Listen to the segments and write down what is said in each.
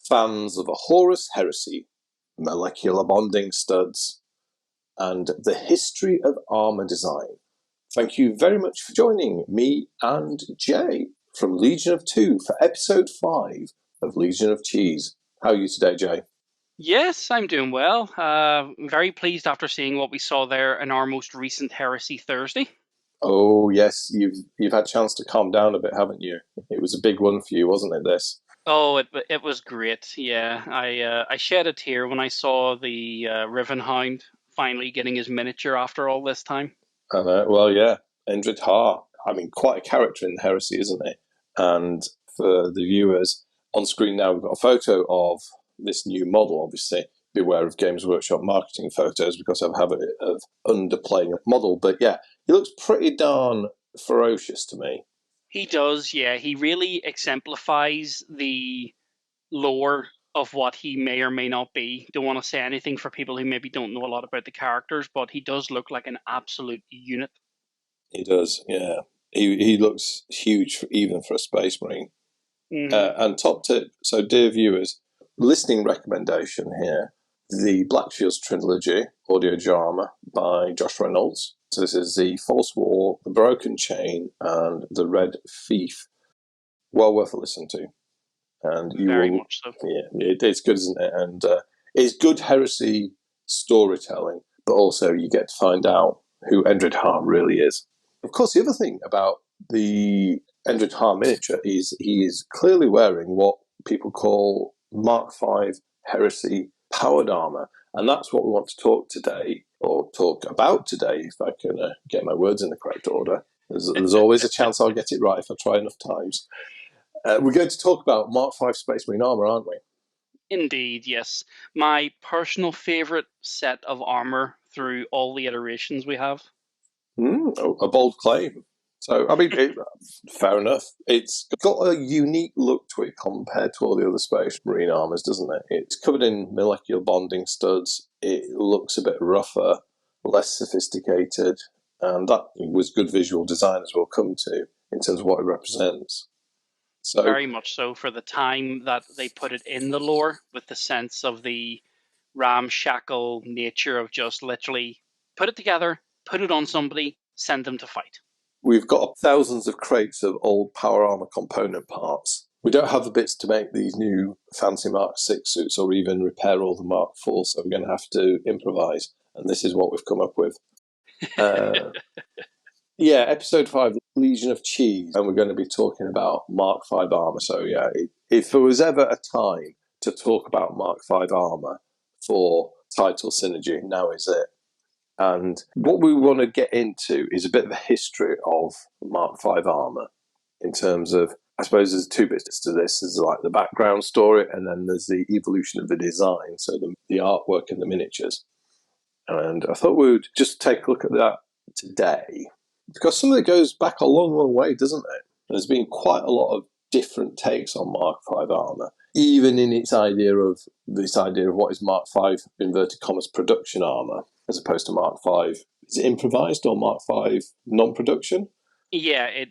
fans of a Horus Heresy, molecular bonding studs, and the history of armour design. Thank you very much for joining me and Jay from Legion of Two for episode 5 of Legion of Cheese. How are you today, Jay? Yes, I'm doing well. Very pleased after seeing what we saw there in our most recent Heresy Thursday. Oh yes, you've had a chance to calm down a bit, haven't you? It was a big one for you, wasn't it, this? Oh, it was great. Yeah, I shed a tear when I saw the Riven Hound finally getting his miniature after all this time. I know. Well, yeah, Endred Har. I mean, quite a character in Heresy, isn't he? And for the viewers on screen now, we've got a photo of this new model. Obviously, beware of Games Workshop marketing photos because I have a habit of underplaying a model. But yeah, he looks pretty darn ferocious to me. He does, yeah. He really exemplifies the lore of what he may or may not be. Don't want to say anything for people who maybe don't know a lot about the characters, but he does look like an absolute unit. He does, yeah. He looks huge, even for a Space Marine. And top tip, so dear viewers, listening recommendation here, the Black Shields trilogy, audio drama by Josh Reynolds. So this is the False War, the Broken Chain, and the Red Thief. Well worth a listen to. And you Very will, much so. Yeah, it's good, isn't it? And it's good Heresy storytelling, but also you get to find out who Endred Har really is. Of course, the other thing about the Endred Har miniature is he is clearly wearing what people call Mark V Heresy powered armour, and that's what we want to talk today, or talk about today, if I can get my words in the correct order. There's always a chance I'll get it right if I try enough times. We're going to talk about Mark V Space Marine armour, aren't we? Indeed, yes. My personal favourite set of armour through all the iterations we have. A bold claim. So, I mean, fair enough. It's got a unique look to it compared to all the other Space Marine armours, doesn't it? It's covered in molecular bonding studs. It looks a bit rougher, less sophisticated, and that was good visual design, as we'll come to, in terms of what it represents. So, Very much so for the time that they put it in the lore, with the sense of the ramshackle nature of just literally put it together, put it on somebody, send them to fight. we've got thousands of crates of old power armor component parts. We don't have the bits to make these new fancy Mark 6 suits or even repair all the Mark 4, so we're going to have to improvise, and this is what we've come up with. Yeah, episode 5, Legion of Cheese, and we're going to be talking about Mark 5 armor. So yeah, if there was ever a time to talk about Mark 5 armor for title synergy, now is it. And what we want to get into is a bit of a history of Mark V armour in terms of, I suppose there's two bits to this. There's like the background story, and then there's the evolution of the design, so the artwork and the miniatures. And I thought we would just take a look at that today, because some of it goes back a long, long way, doesn't it? There's been quite a lot of different takes on Mark V armour, even in its idea of what is Mark V inverted commas production armour, as opposed to Mark V. Is it improvised or Mark V non-production? Yeah,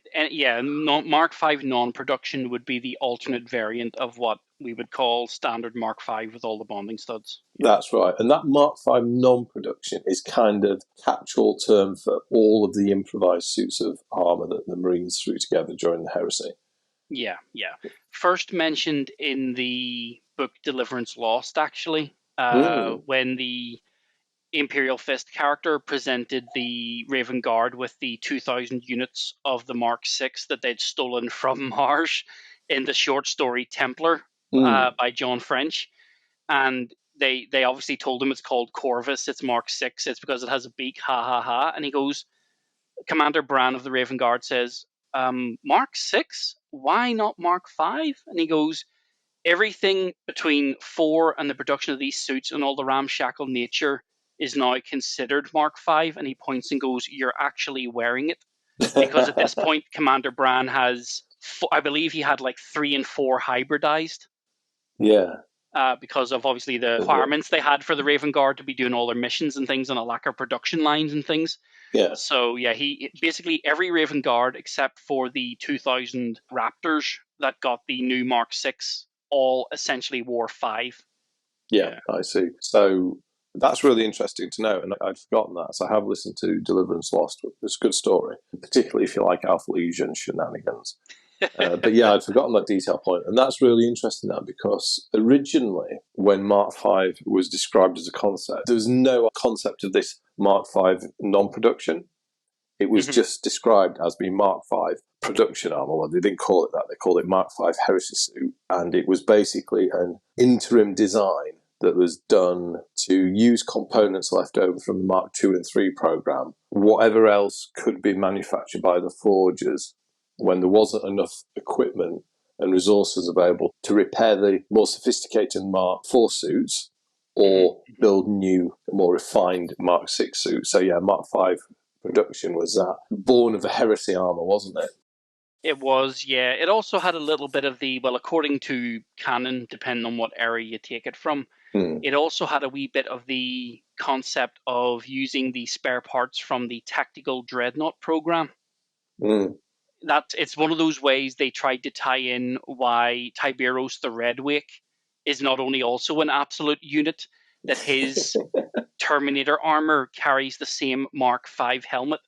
Mark V non-production would be the alternate variant of what we would call standard Mark V with all the bonding studs. That's right. And that Mark V non-production is kind of catch-all term for all of the improvised suits of armour that the Marines threw together during the Heresy. Yeah. First mentioned in the book Deliverance Lost, actually, when the Imperial Fist character presented the Raven Guard with the 2,000 units of the Mark VI that they'd stolen from Mars in the short story Templar by John French. And they obviously told him it's called Corvus, it's Mark VI, it's because it has a beak, ha ha ha. And he goes, Commander Bran of the Raven Guard says, Mark VI? Why not Mark V? And he goes, everything between 4 and the production of these suits and all the ramshackle nature is now considered Mark V, and he points and goes, you're actually wearing it. Because at this point, Commander Bran has, I believe he had like 3 and 4 hybridized. Yeah. Because of obviously the requirements they had for the Raven Guard to be doing all their missions and things, and a lack of production lines and things. Yeah. So yeah, he basically every Raven Guard except for the 2,000 Raptors that got the new Mark VI all essentially wore 5. Yeah, I see. So that's really interesting to know, and I'd forgotten that. So I have listened to Deliverance Lost. It's a good story, particularly if you like Alpha Legion shenanigans. But yeah, I'd forgotten that detail point, and that's really interesting now, because originally when Mark V was described as a concept, there was no concept of this Mark V non-production. It was just described as being Mark V production armor. Well, they didn't call it that. They called it Mark V Heresy suit, and it was basically an interim design that was done to use components left over from the Mark II and III program, whatever else could be manufactured by the forgers when there wasn't enough equipment and resources available to repair the more sophisticated Mark IV suits or build new, more refined Mark VI suits. So yeah, Mark V production was that. Born of the Heresy armor, wasn't it? It was, yeah. It also had a little bit of the, well, according to canon, depending on what era you take it from, it also had a wee bit of the concept of using the spare parts from the Tactical Dreadnought program. It's one of those ways they tried to tie in why Tiberius the Redwake is not only also an absolute unit, that his Terminator armor carries the same Mark V helmet,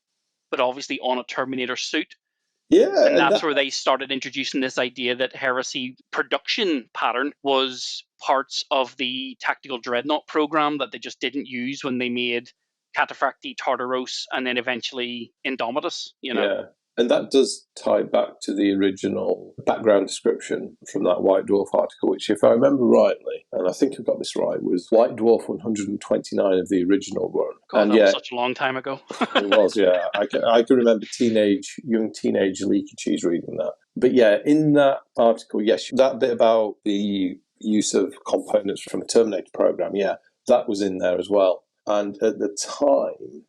but obviously on a Terminator suit. Yeah, and that's where they started introducing this idea that Heresy production pattern was parts of the Tactical Dreadnought program that they just didn't use when they made Cataphracti, Tartaros, and then eventually Indomitus, Yeah, and that does tie back to the original background description from that White Dwarf article, which, if I remember rightly, and I think I got this right, was White Dwarf 129 of the original run. God, and that was such a long time ago. It was, yeah. I can remember young teenage leaky cheese reading that. But yeah, in that article, yes, that bit about the use of components from a Terminator program, yeah, that was in there as well. And at the time,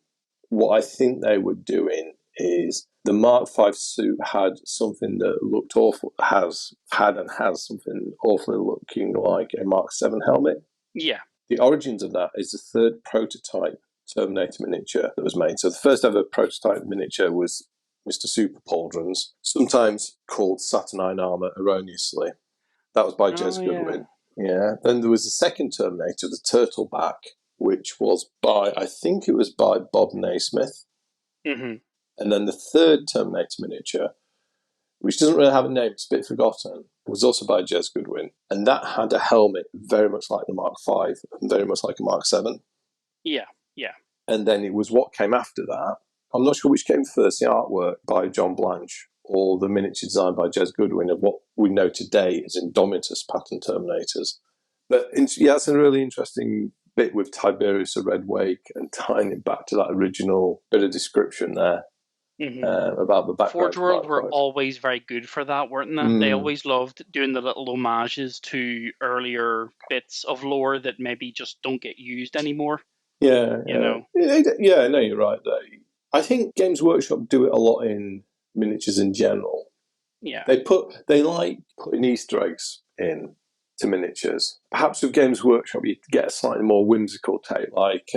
what I think they were doing is the Mark V suit had something that looked awful, has something awfully looking like a Mark VII helmet. Yeah. The origins of that is the third prototype Terminator miniature that was made. So the first ever prototype miniature was Mr. Super Pauldron's, sometimes called Saturnine Armour erroneously. That was by Jez Goodwin. Yeah. Then there was the second Terminator, the Turtleback, which was I think it was by Bob Naismith. And then the third Terminator miniature, which doesn't really have a name, it's a bit forgotten, was also by Jez Goodwin. And that had a helmet very much like the Mark V and very much like a Mark VII. Yeah, yeah. And then it was what came after that. I'm not sure which came first, the artwork by John Blanche or the miniature design by Jez Goodwin of what we know today as Indomitus pattern Terminators. But yeah, it's a really interesting bit with Tiberius the Red Wake and tying it back to that original bit of description there. About the background. Forge World were always very good for that, weren't they? They always loved doing the little homages to earlier bits of lore that maybe just don't get used anymore. Yeah, no, you're right. I think Games Workshop do it a lot in miniatures in general. Yeah, they like putting Easter eggs in to miniatures. Perhaps with Games Workshop, you get a slightly more whimsical take, like.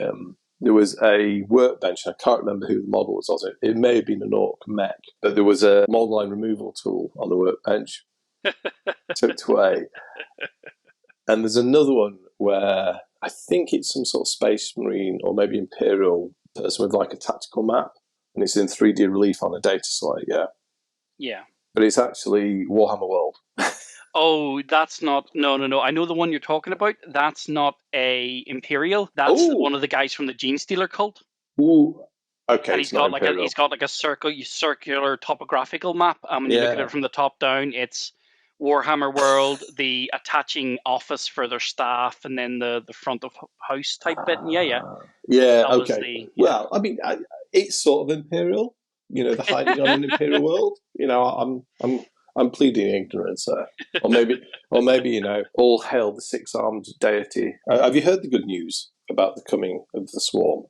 There was a workbench, I can't remember who the model was on it. It may have been an Orc mech, but there was a model line removal tool on the workbench tucked away. And there's another one where I think it's some sort of Space Marine or maybe Imperial person with like a tactical map, and it's in 3D relief on a data slate, yeah. Yeah. But it's actually Warhammer World. Oh, that's not... No. I know the one you're talking about. That's not a Imperial. That's one of the guys from the Gene Stealer cult. Ooh. Okay, and he's got like a circular topographical map. And when you look at it from the top down, it's Warhammer World, the attaching office for their staff, and then the front of house type bit. And Okay. Well, I mean, it's sort of Imperial. The hiding on an Imperial world. I'm pleading ignorance there, or maybe all hail the six-armed deity. Have you heard the good news about the coming of the swarm?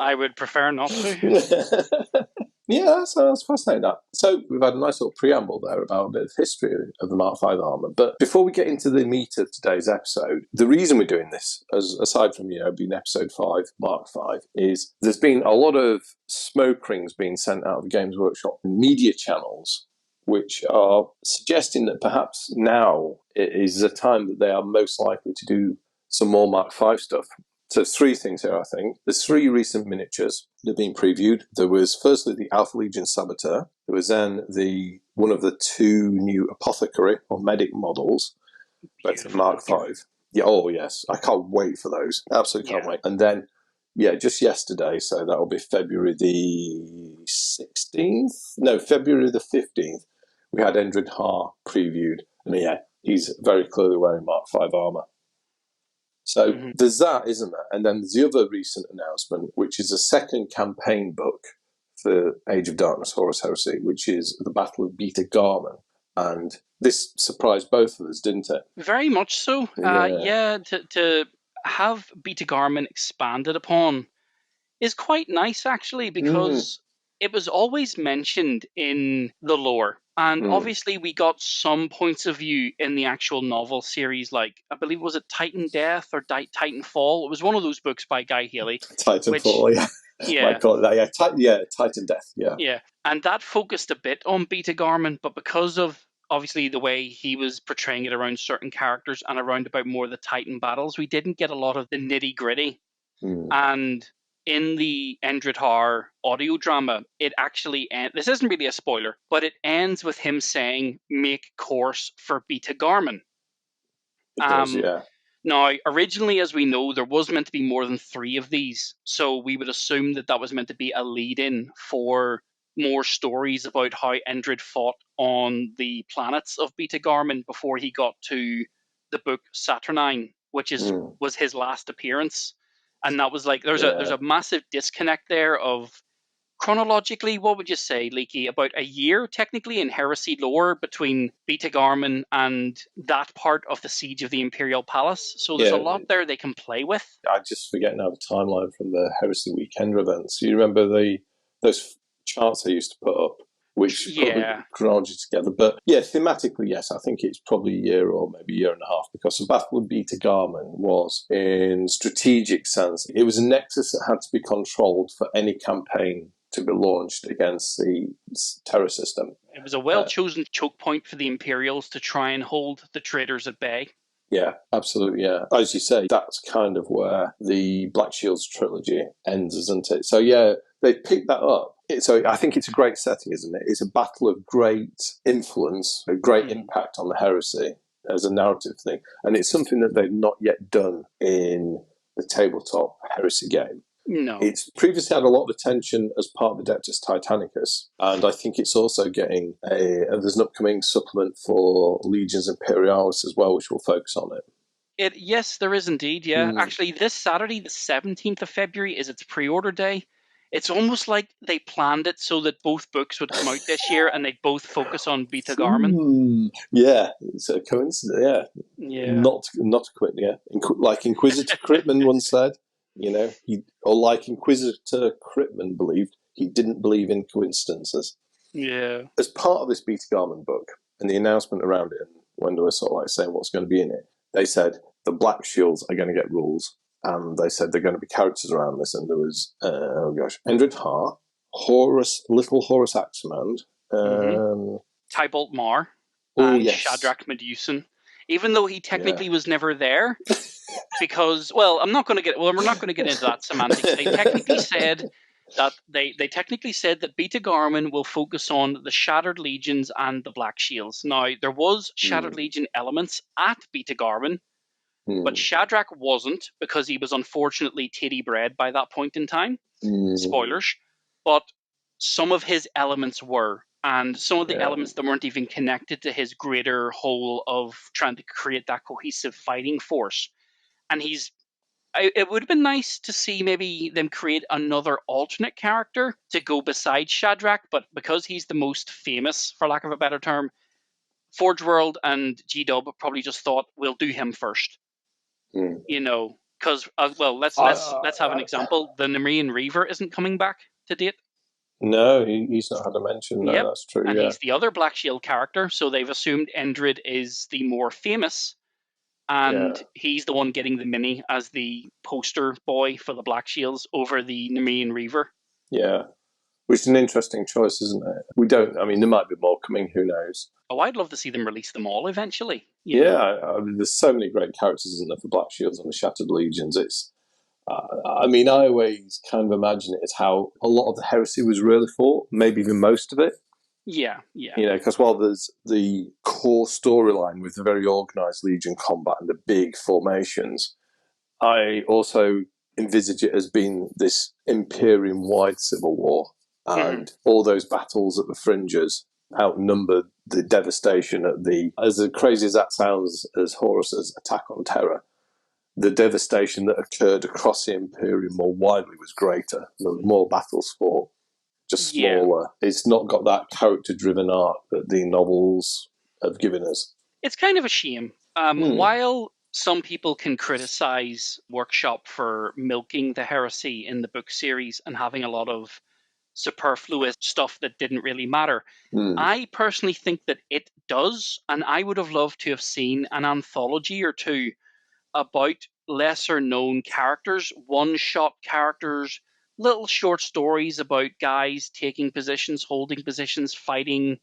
I would prefer not to. Yeah, that's fascinating. So we've had a nice little preamble there about a bit of history of the Mark V armour. But before we get into the meat of today's episode, the reason we're doing this, aside from being episode 5, Mark V, is there's been a lot of smoke rings being sent out of the Games Workshop media channels which are suggesting that perhaps now it is the time that they are most likely to do some more Mark V stuff. So 3 things here, I think. There's 3 recent miniatures that have been previewed. There was firstly the Alpha Legion Saboteur. There was then one of the 2 new Apothecary or Medic models, both in Mark V. Yeah, oh yes, I can't wait for those. Absolutely can't wait. And then, just yesterday, so that'll be February the 16th? No, February the 15th, we had Endred Haar previewed. And he's very clearly wearing Mark V armour. So there's that, isn't there? And then there's the other recent announcement, which is a second campaign book for Age of Darkness, Horus Heresy, which is the Battle of Beta Garman. And this surprised both of us, didn't it? Very much so. To have Beta Garman expanded upon is quite nice, actually, because it was always mentioned in the lore. And obviously we got some points of view in the actual novel series, like, I believe, was it Titan Death or Titanfall? It was one of those books by Guy Haley. Titanfall, Might call it that. Titan Death, Yeah, and that focused a bit on Beta Garman, but because of, obviously, the way he was portraying it around certain characters and around about more of the Titan battles, we didn't get a lot of the nitty-gritty. And in the Endred Haar audio drama, it actually this isn't really a spoiler, but it ends with him saying, "Make course for Beta Garman." It does, yeah. Now, originally, as we know, there was meant to be more than 3 of these, so we would assume that was meant to be a lead-in for more stories about how Endred fought on the planets of Beta Garman before he got to the book Saturnine, which was his last appearance. And that was like, there's a massive disconnect there of, chronologically, what would you say, Leaky, about a year technically in Heresy lore between Beta Garman and that part of the Siege of the Imperial Palace? So there's a lot there they can play with. I just forget now the timeline from the Heresy Weekend events. You remember those charts they used to put up, which put the chronology together? But thematically, yes, I think it's probably a year or maybe a year and a half, because the Battle of Beta Garman was, in strategic sense, it was a nexus that had to be controlled for any campaign to be launched against the Terror system. It was a well-chosen choke point for the Imperials to try and hold the traitors at bay. Yeah, absolutely, yeah. As you say, that's kind of where the Black Shields trilogy ends, isn't it? So, they picked that up. So I think it's a great setting, isn't it? It's a battle of great influence, a great impact on the Heresy as a narrative thing. And it's something that they've not yet done in the tabletop Heresy game. No. It's previously had a lot of attention as part of Adeptus Titanicus, and I think it's also getting there's an upcoming supplement for Legions Imperialis as well, which will focus on it. Yes, there is indeed, yeah. Actually, this Saturday, the 17th of February, is its pre-order day. It's almost like they planned it so that both books would come out this year and they'd both focus on Beta Garman. Yeah, it's a coincidence, Not a coincidence, Like Inquisitor Critman once said, like Inquisitor Critman believed, he didn't believe in coincidences. Yeah. As part of this Beta Garman book and the announcement around it, when they were sort of like saying what's going to be in it, they said the Black Shields are going to get rules, and they said they're going to be characters around this, and there was Endred Haar, Little Horus Aximand, Tybalt Mar, and Shadrach Medusan. Even though he technically was never there, because we're not going to get into that semantics. They technically said that Beta Garman will focus on the Shattered Legions and the Black Shields. Now, there was Shattered Legion elements at Beta Garman, but Shadrach wasn't, because he was unfortunately titty bred by that point in time. Spoilers. But some of his elements were, and some of the elements that weren't even connected to his greater whole of trying to create that cohesive fighting force. And it would have been nice to see maybe them create another alternate character to go beside Shadrach, but because he's the most famous, for lack of a better term, Forge World and G-Dub probably just thought, we'll do him first. Because, let's have an example. The Nemean Reaver isn't coming back to date. No, he's not had a mention. No, that's true. And he's the other Black Shield character, so they've assumed Endred is the more famous, and he's the one getting the mini as the poster boy for the Black Shields over the Nemean Reaver. Yeah. Which is an interesting choice, isn't it? We don't. I mean, there might be more coming. Who knows? Oh, I'd love to see them release them all eventually. I mean, there's so many great characters, isn't there, for Black Shields and the Shattered Legions. It's. I mean, I always kind of imagine it as how a lot of the Heresy was really fought, maybe even most of it. Yeah. Because while there's the core storyline with the very organised Legion combat and the big formations, I also envisage it as being this Imperium-wide civil war, and all those battles at the fringes outnumbered the devastation at the, as crazy as that sounds, as Horus's attack on Terra, the devastation that occurred across the Imperium more widely was greater. There were more battles fought, just smaller. It's not got that character-driven arc that the novels have given us. It's kind of a shame. While some people can criticize Workshop for milking the Heresy in the book series and having a lot of superfluous stuff that didn't really matter, I personally think that it does, and I would have loved to have seen an anthology or two about lesser known characters, one-shot characters, little short stories about guys taking positions, holding positions, fighting,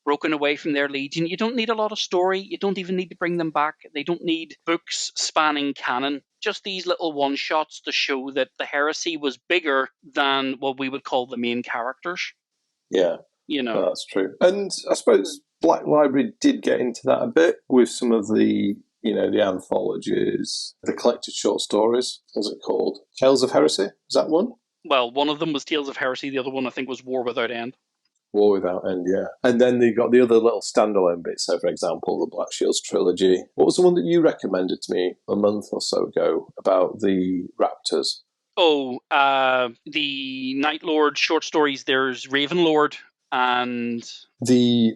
broken away from their legion. You don't need a lot of story. You don't even need to bring them back. They don't need books spanning canon. Just these little one-shots to show that the Heresy was bigger than what we would call the main characters. Yeah, that's true. And I suppose Black Library did get into that a bit with some of the, the anthologies, the collected short stories. What's it called? Tales of Heresy? Is that one? Well, one of them was Tales of Heresy. The other one, I think, was War Without End. War Without End, yeah. And then they got the other little standalone bits. So, for example, the Black Shields trilogy. What was the one that you recommended to me a month or so ago about the Raptors? Oh, the Night Lord short stories. There's Raven Lord and the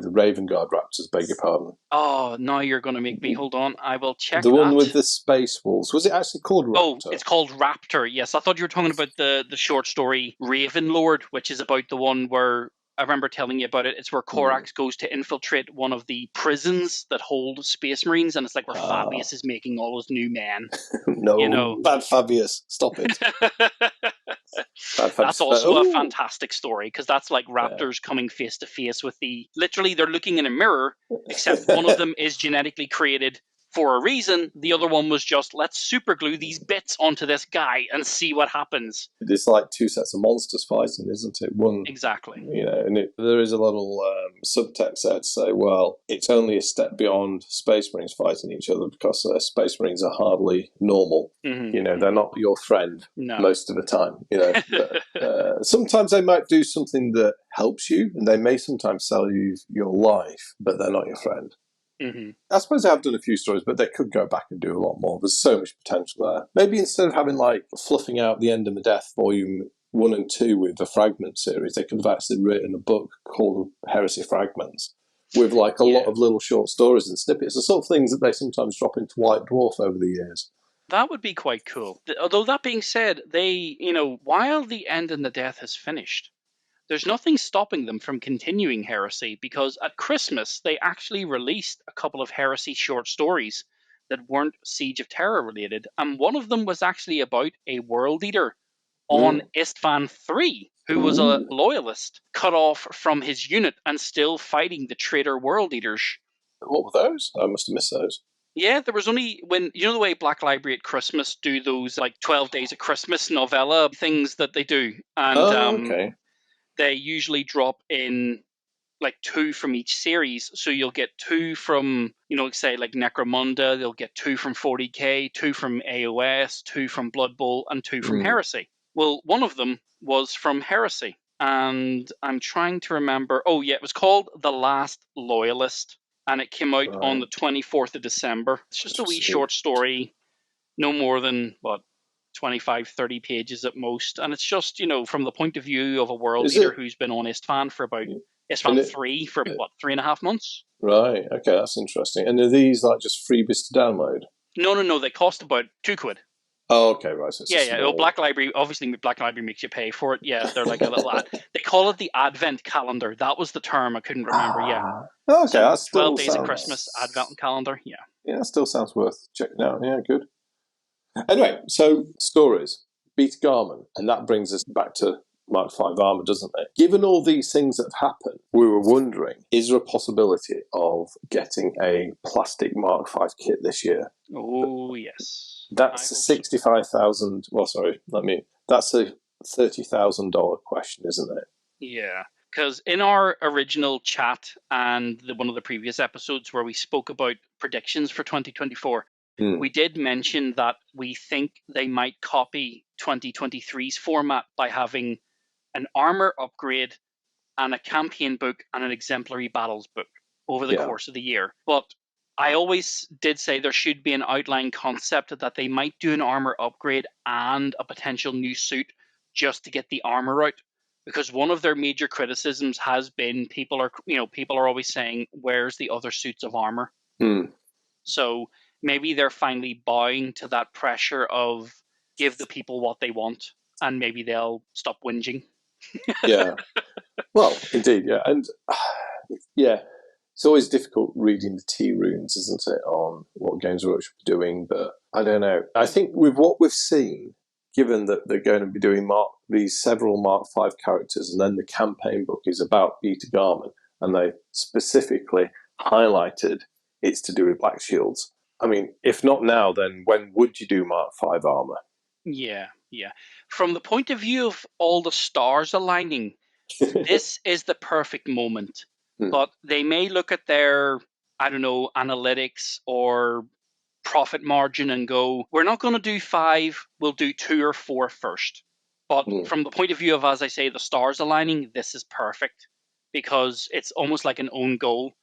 Raven Guard Raptors. Beg your pardon. Oh, now you're going to make me. Hold on, I will check. The one with the space wolves. Was it actually called Raptor? Oh, it's called Raptor. Yes, I thought you were talking about the short story Raven Lord, which is about the one where I remember telling you about it. It's where Corax goes to infiltrate one of the prisons that hold Space Marines, and it's like where Fabius is making all those new men. No, bad Fabius, stop it. That's also a fantastic story, because that's like Raptors coming face to face with literally they're looking in a mirror, except one of them is genetically created for a reason. The other one was just, let's super glue these bits onto this guy and see what happens. It's like two sets of monsters fighting, isn't it? One, exactly. And there is a little subtext there to say, well, it's only a step beyond Space Marines fighting each other, because Space Marines are hardly normal. They're not your friend most of the time. But, sometimes they might do something that helps you, and they may sometimes sell you your life, but they're not your friend. I suppose they have done a few stories, but they could go back and do a lot more. There's so much potential there. Maybe instead of having fluffing out the End of the Death volume 1 and 2 with the Fragment series, they could have actually written a book called Heresy Fragments with a lot of little short stories and snippets, the sort of things that they sometimes drop into White Dwarf over the years. That would be quite cool. Although that being said, they, while the End and the Death has finished, there's nothing stopping them from continuing Heresy, because at Christmas they actually released a couple of Heresy short stories that weren't Siege of Terra related, and one of them was actually about a World Eater on Istvan III, who was a loyalist, cut off from his unit and still fighting the traitor World Eaters. What were those? I must have missed those. Yeah, there was only the way Black Library at Christmas do those 12 Days of Christmas novella things that they do, and okay. They usually drop in 2 from each series. So you'll get 2 from, say Necromunda, they'll get 2 from 40k, 2 from AOS, 2 from Blood Bowl, and 2 from Heresy. Well, one of them was from Heresy, and I'm trying to remember. Oh, yeah, it was called The Last Loyalist, and it came out on the 24th of December. It's just a wee short story, no more than, 25, 30 pages at most. And it's just, from the point of view of a World Eater who's been on Istvan for about, Istvan 3 for, 3.5 months? Right, okay, that's interesting. And are these just freebies to download? No, they cost about £2. Oh, okay, right. So Well, Black Library, obviously Black Library makes you pay for it. Yeah, they're like a little ad. They call it the Advent Calendar. That was the term, I couldn't remember, Okay, so that still 12 Days of Christmas, Advent Calendar, Yeah, that still sounds worth checking out. Yeah, good. Anyway, so stories. Beat Garman, and that brings us back to Mark 5 armor, doesn't it? Given all these things that have happened, we were wondering, is there a possibility of getting a plastic Mark 5 kit this year? Oh, yes. That's a 65,000. Well, sorry, that's a $30,000 question, isn't it? Yeah. Because in our original chat and one of the previous episodes where we spoke about predictions for 2024, we did mention that we think they might copy 2023's format by having an armor upgrade and a campaign book and an exemplary battles book over the course of the year. But I always did say there should be an outline concept that they might do an armor upgrade and a potential new suit just to get the armor out. Because one of their major criticisms has been people are always saying, where's the other suits of armor? So maybe they're finally bowing to that pressure of give the people what they want, and maybe they'll stop whinging. Yeah. Well, indeed, yeah. And yeah, it's always difficult reading the tea runes, isn't it, on what Games Workshop are doing, but I don't know. I think with what we've seen, given that they're going to be doing these several Mark 5 characters, and then the campaign book is about Peter Garman, and they specifically highlighted it's to do with Black Shields. I mean, if not now, then when would you do Mark 5 armor? Yeah. From the point of view of all the stars aligning, this is the perfect moment. But they may look at their, I don't know, analytics or profit margin and go, we're not going to do 5, we'll do 2 or 4 first. But from the point of view of, as I say, the stars aligning, this is perfect because it's almost like an own goal.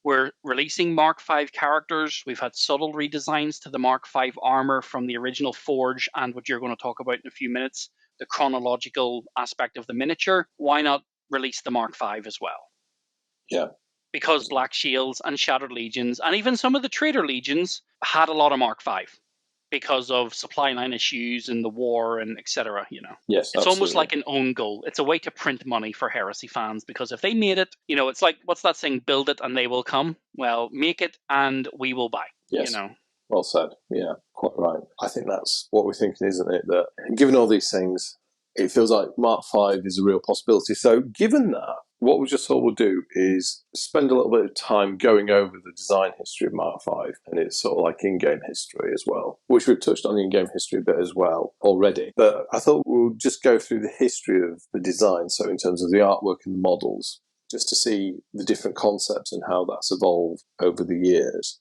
We're releasing Mark 5 characters. We've had subtle redesigns to the Mark 5 armor from the original Forge and what you're going to talk about in a few minutes, the chronological aspect of the miniature. Why not release the Mark 5 as well? Yeah. Because Black Shields and Shattered Legions and even some of the Traitor Legions had a lot of Mark 5 because of supply line issues and the war and etc. Yes, it's almost like an own goal. It's a way to print money for Heresy fans because if they made it, it's like, what's that saying? Build it and they will come. Well, make it and we will buy. Yes. Well said. Yeah, quite right. I think that's what we're thinking, isn't it? That given all these things, it feels like Mark 5 is a real possibility. So given that, what we just thought we'll do is spend a little bit of time going over the design history of Mark 5 and it's sort of like in-game history as well, which we've touched on the in-game history a bit as well already. But I thought we'll just go through the history of the design, so in terms of the artwork and the models, just to see the different concepts and how that's evolved over the years.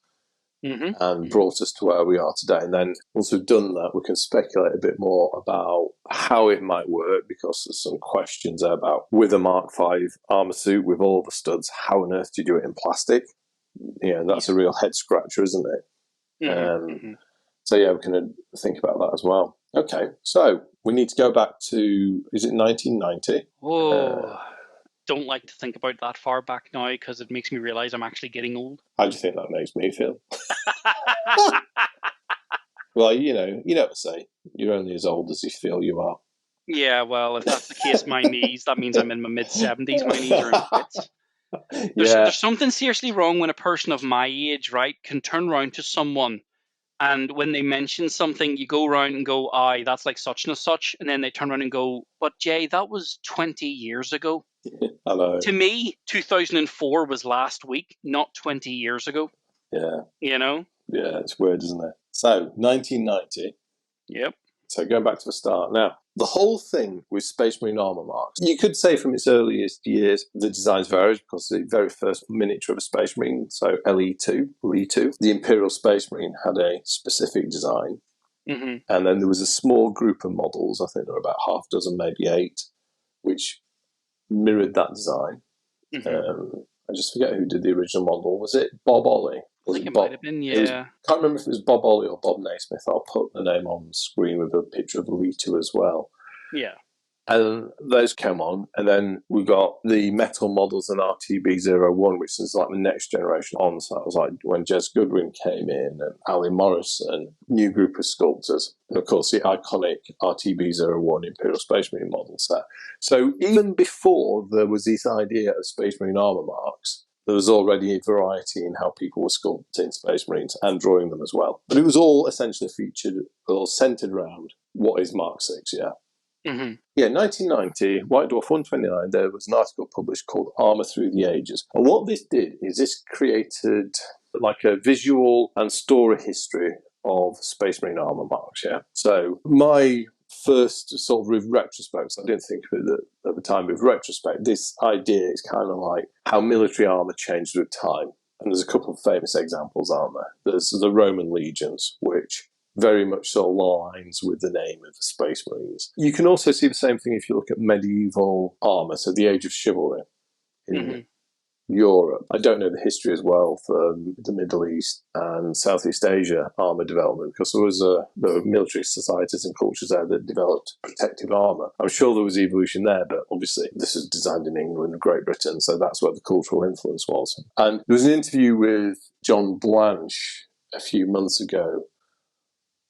And brought us to where we are today. And then once we've done that, we can speculate a bit more about how it might work, because there's some questions there about with a Mark 5 armor suit with all the studs, how on earth do you do it in plastic? That's a real head scratcher, isn't it? So yeah, we can think about that as well. Okay, so we need to go back to, is it 1990? Don't like to think about that far back now because it makes me realize I'm actually getting old. How do you think that makes me feel? Well, you know what to say. You're only as old as you feel you are. Yeah, well, if that's the case, my knees, that means I'm in my mid-70s. My knees are in fits. There's something seriously wrong when a person of my age, right, can turn around to someone and when they mention something, you go around and go, aye, that's like such and such. And then they turn around and go, but Jay, that was 20 years ago. I know. To me, 2004 was last week, not 20 years ago. Yeah. Yeah, it's weird, isn't it? So, 1990. Yep. So, going back to the start. Now, the whole thing with Space Marine armor marks, you could say from its earliest years, the designs varied because the very first miniature of a Space Marine, so LE2, the Imperial Space Marine had a specific design. And then there was a small group of models, I think there were about half a dozen, maybe 8, which mirrored that design. I just forget who did the original model. Was it Bob Ollie? I think it might have been, yeah. Can't remember if it was Bob Ollie or Bob Naismith. I'll put the name on the screen with a picture of Alito as well. Yeah. And those came on, and then we got the metal models and RTB01, which is like the next generation on. So that was like when Jez Goodwin came in, and Ali Morris, and new group of sculptors. And of course, the iconic RTB01 Imperial Space Marine model set. So even before there was this idea of Space Marine armor marks, there was already a variety in how people were sculpting Space Marines and drawing them as well. But it was all essentially featured or centered around what is Mark 6, yeah. Mm-hmm. Yeah, 1990, White Dwarf 129, there was an article published called Armour Through the Ages. And what this did is this created like a visual and story history of Space Marine armour marks, yeah? So my first sort of retrospect, so I didn't think of it at the time, with retrospect, this idea is kind of like how military armour changed with time. And there's a couple of famous examples, aren't there? There's the Roman legions, which very much so aligns with the name of the Space Marines. You can also see the same thing if you look at medieval armour, so the Age of Chivalry in Europe. I don't know the history as well for the Middle East and Southeast Asia armour development, because there were military societies and cultures there that developed protective armour. I'm sure there was evolution there, but obviously this was designed in England and Great Britain, so that's where the cultural influence was. And there was an interview with John Blanche a few months ago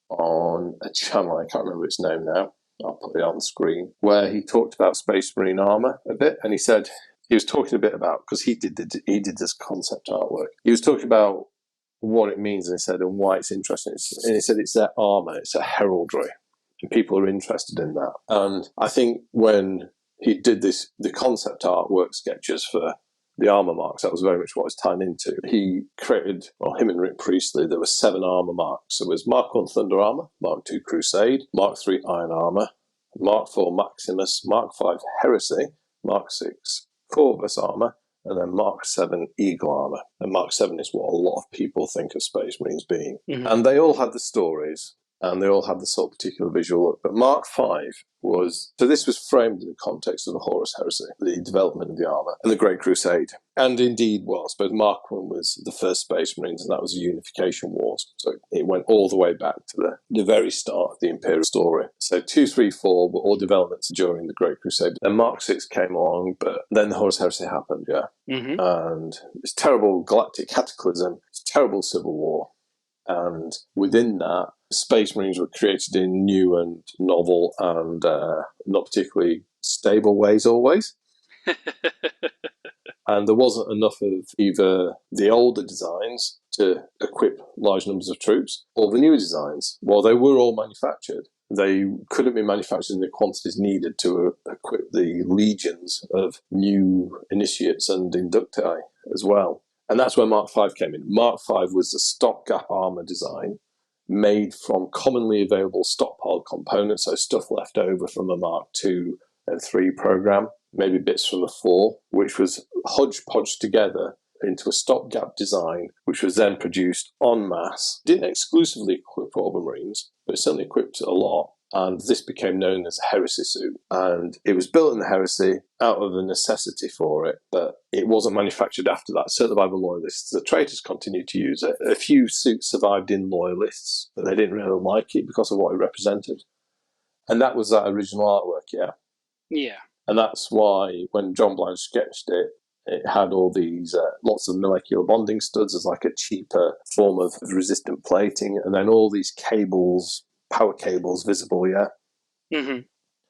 on a channel, I can't remember its name now, I'll put it on the screen, where he talked about Space Marine armour a bit, and he said, he was talking a bit about, because he did this concept artwork, he was talking about what it means, and he said, and why it's interesting, and he said it's their armour, it's a heraldry, and people are interested in that. And I think when he did the concept artwork sketches for the armour marks, that was very much what it was tying into. He created, well, him and Rick Priestley, there were 7 armour marks. There was Mark 1 Thunder Armour, Mark 2 Crusade, Mark 3 Iron Armour, Mark 4 Maximus, Mark 5 Heresy, Mark 6 Corvus Armour, and then Mark 7 Eagle Armour. And Mark 7 is what a lot of people think of Space Marines being. Mm-hmm. And they all had the stories, and they all had the sort of particular visual look. But Mark 5 was, so this was framed in the context of the Horus Heresy, the development of the armour, and the Great Crusade. And indeed was, but Mark 1 was the first Space Marines, and that was the Unification Wars. So it went all the way back to the very start of the Imperial story. So 2, 3, 4 were all developments during the Great Crusade. Then Mark 6 came along, but then the Horus Heresy happened, yeah. Mm-hmm. And it's terrible galactic cataclysm, it's terrible civil war. And within that, Space Marines were created in new and novel and not particularly stable ways always. And there wasn't enough of either the older designs to equip large numbers of troops or the newer designs. While they were all manufactured, they couldn't be manufactured in the quantities needed to equip the legions of new initiates and inducti as well. And that's where Mark V came in. Mark V was a stopgap armour design made from commonly available stockpile components, so stuff left over from the Mark II and III program, maybe bits from the 4, which was hodgepodged together into a stopgap design, which was then produced en masse. Didn't exclusively equip all the Marines, but it certainly equipped a lot. And this became known as a Heresy suit. And it was built in the Heresy out of a necessity for it, but it wasn't manufactured after that, certainly by the Loyalists. The traitors continued to use it. A few suits survived in Loyalists, but they didn't really like it because of what it represented. And that was that original artwork, yeah. Yeah. And that's why when John Blanche sketched it, it had all these lots of molecular bonding studs as like a cheaper form of resistant plating, and then all these cables, power cables visible, yeah? Mm-hmm.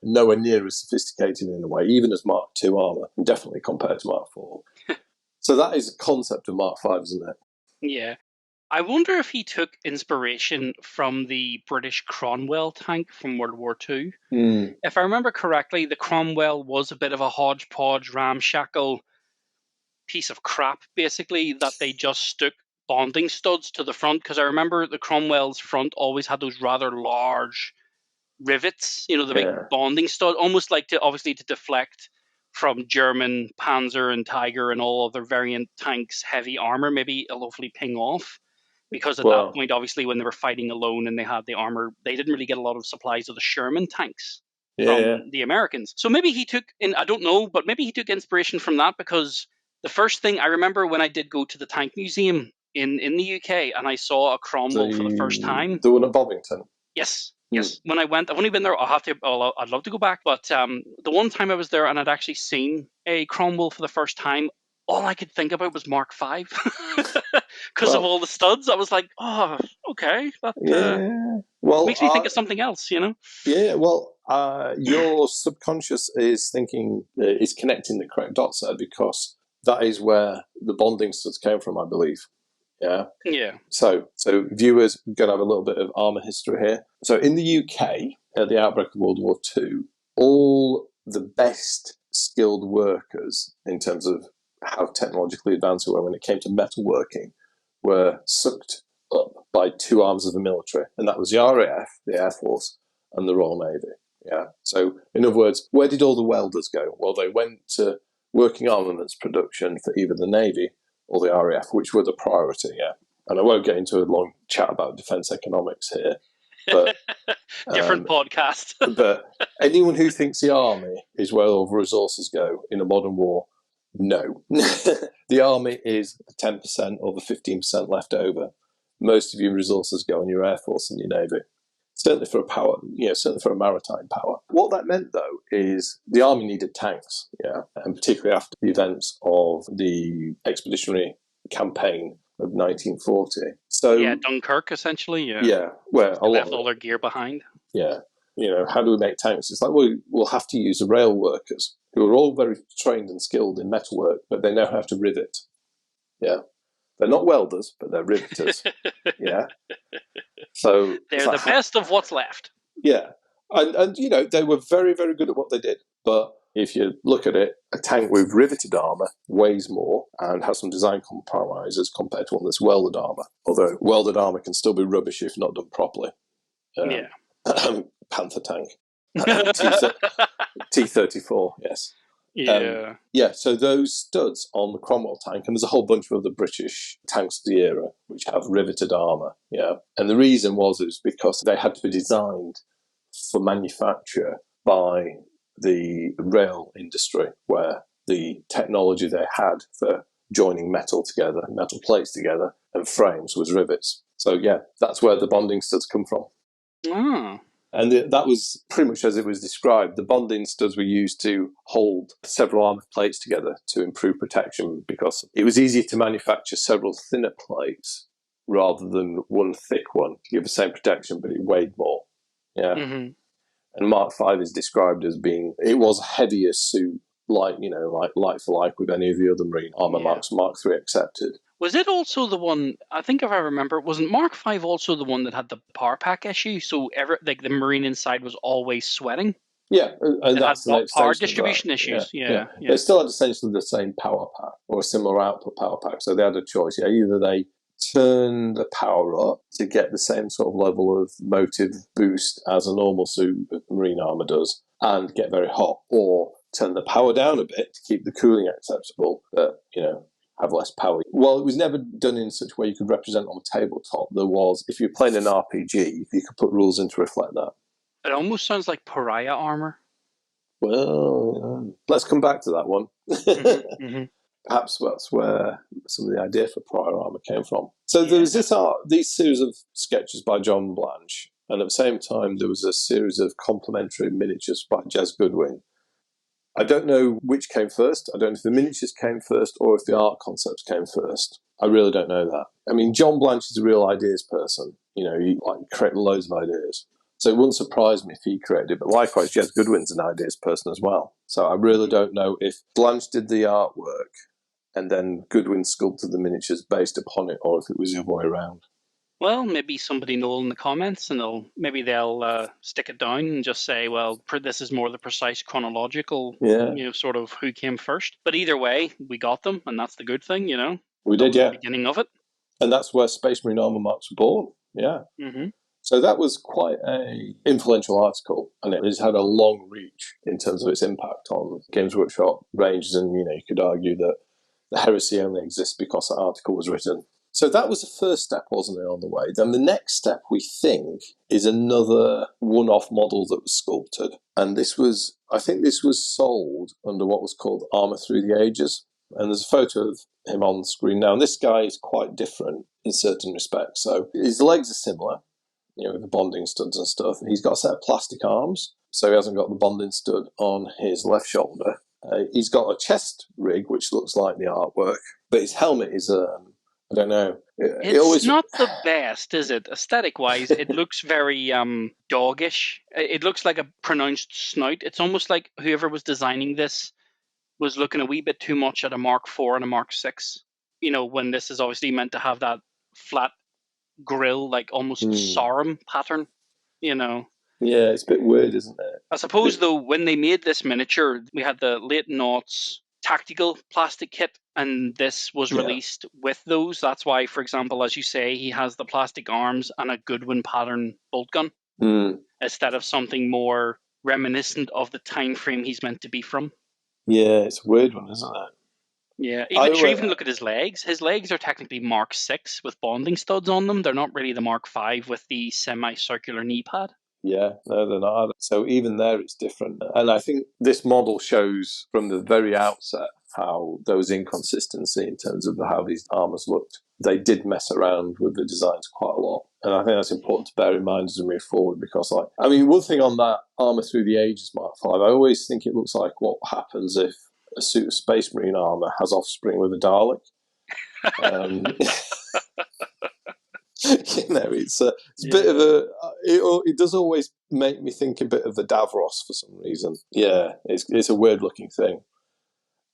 Nowhere near as sophisticated in a way, even as Mark II armour, and definitely compared to Mark IV. So that is the concept of Mark V, isn't it? Yeah. I wonder if he took inspiration from the British Cromwell tank from World War II. Mm. If I remember correctly, the Cromwell was a bit of a hodgepodge, ramshackle piece of crap, basically, that they just stuck bonding studs to the front, because I remember the Cromwell's front always had those rather large rivets, the big bonding stud, almost like to deflect from German Panzer and Tiger and all other variant tanks' heavy armor. Maybe it'll hopefully ping off, because at that point, obviously, when they were fighting alone and they had the armor, they didn't really get a lot of supplies of the Sherman tanks from the Americans. So maybe he took, I don't know, but maybe he took inspiration from that, because the first thing I remember when I did go to the tank museum in the UK and I saw a Cromwell for the first time. The one at Bovington? Yes. Yes, when I went, I've only been there. I'd love to go back, but the one time I was there and I'd actually seen a Cromwell for the first time, all I could think about was Mark V, because of all the studs. I was like, oh, okay, that makes me think of something else, Yeah, well, your subconscious is thinking, is connecting the correct dots there, because that is where the bonding studs came from, I believe. Yeah. Yeah. So viewers are going to have a little bit of armour history here. So in the UK, at the outbreak of World War II, all the best skilled workers in terms of how technologically advanced we were when it came to metalworking were sucked up by two arms of the military, and that was the RAF, the Air Force, and the Royal Navy. Yeah. So, in other words, where did all the welders go? Well, they went to working armaments production for either the Navy or the RAF, which were the priority. Yeah. And I won't get into a long chat about defence economics here, but different podcast. but anyone who thinks the army is where all the resources go in a modern war, no. The army is the 10% or the 15% left over. Most of your resources go on your Air Force and your Navy. Certainly for a power, certainly for a maritime power. What that meant, though, is the army needed tanks, and particularly after the events of the expeditionary campaign of 1940. So Dunkirk, essentially. Yeah, where a lot left all their gear behind. Yeah, how do we make tanks? It's like, well, we'll have to use the rail workers who are all very trained and skilled in metalwork, but they know how to rivet. Yeah. They're not welders, but they're riveters. Yeah. So they're the best of what's left. Yeah. And they were very, very good at what they did. But if you look at it, a tank with riveted armour weighs more and has some design compromises compared to one that's welded armour. Although welded armour can still be rubbish if not done properly. Panther tank. T-34, yes. Yeah. So those studs on the Cromwell tank, and there's a whole bunch of other British tanks of the era which have riveted armour, and the reason was because they had to be designed for manufacture by the rail industry, where the technology they had for joining metal together, metal plates together, and frames was rivets. So that's where the bonding studs come from. Oh. And that was pretty much as it was described. The bonding studs were used to hold several armour plates together to improve protection, because it was easier to manufacture several thinner plates rather than one thick one to give the same protection, but it weighed more. Yeah. Mm-hmm. And Mark V is described as it was a heavier suit, like for like with any of the other marine armour marks, Mark III accepted. Was it also the one, I think if I remember, wasn't Mark V also the one that had the power pack issue? So the marine inside was always sweating? Yeah, and that's the power distribution issues. Yeah. They still had essentially the same power pack or a similar output power pack. So they had a choice. Either they turn the power up to get the same sort of level of motive boost as a normal suit of marine armour does and get very hot, or turn the power down a bit to keep the cooling acceptable, but, have less power. Well, it was never done in such a way you could represent on the tabletop. There was, if you're playing an RPG, you could put rules in to reflect that. It almost sounds like pariah armor. Well, let's come back to that one. Mm-hmm. Perhaps that's where some of the idea for pariah armor came from. So there was these series of sketches by John Blanche, and at the same time there was a series of complementary miniatures by Jez Goodwin. I don't know which came first. I don't know if the miniatures came first or if the art concepts came first. I really don't know that. I mean, John Blanche is a real ideas person. He created loads of ideas. So it wouldn't surprise me if he created it. But likewise, Jez Goodwin's an ideas person as well. So I really don't know if Blanche did the artwork and then Goodwin sculpted the miniatures based upon it, or if it was the other way around. Well, maybe somebody know in the comments, and they'll stick it down and just say, well, this is more the precise chronological, sort of who came first. But either way, we got them, and that's the good thing, We did, the beginning of it. And that's where Space Marine Armour Marks were born, Mm-hmm. So that was quite an influential article, and it has had a long reach in terms of its impact on Games Workshop ranges, and, you could argue that the Heresy only exists because that article was written. So that was the first step, wasn't it, on the way? Then the next step, we think, is another one-off model that was sculpted. And I think this was sold under what was called Armour Through the Ages. And there's a photo of him on the screen now. And this guy is quite different in certain respects. So his legs are similar, with the bonding studs and stuff. He's got a set of plastic arms, so he hasn't got the bonding stud on his left shoulder. He's got a chest rig, which looks like the artwork. But his helmet is I don't know. It's not the best, is it? Aesthetic-wise, it looks very doggish. It looks like a pronounced snout. It's almost like whoever was designing this was looking a wee bit too much at a Mark IV and a Mark VI. When this is obviously meant to have that flat grill, like almost Sauron pattern. Yeah, it's a bit weird, isn't it? I suppose, though, when they made this miniature, we had the late noughts tactical plastic kit, and this was released with those. That's why, for example, as you say, he has the plastic arms and a Goodwin pattern bolt gun instead of something more reminiscent of the time frame he's meant to be from. Yeah, it's a weird one, isn't it? Yeah, even look at his legs. His legs are technically Mark 6 with bonding studs on them. They're not really the Mark 5 with the semicircular knee pad. Yeah, no, they're not. So even there, it's different. And I think this model shows from the very outset how there was inconsistency in terms of how these armours looked. They did mess around with the designs quite a lot. And I think that's important to bear in mind as we move forward because, one thing on that Armour Through the Ages Mark 5, I always think it looks like what happens if a suit of Space Marine armour has offspring with a Dalek. It's a bit of a. It does always make me think a bit of the Davros for some reason. Yeah, it's a weird looking thing,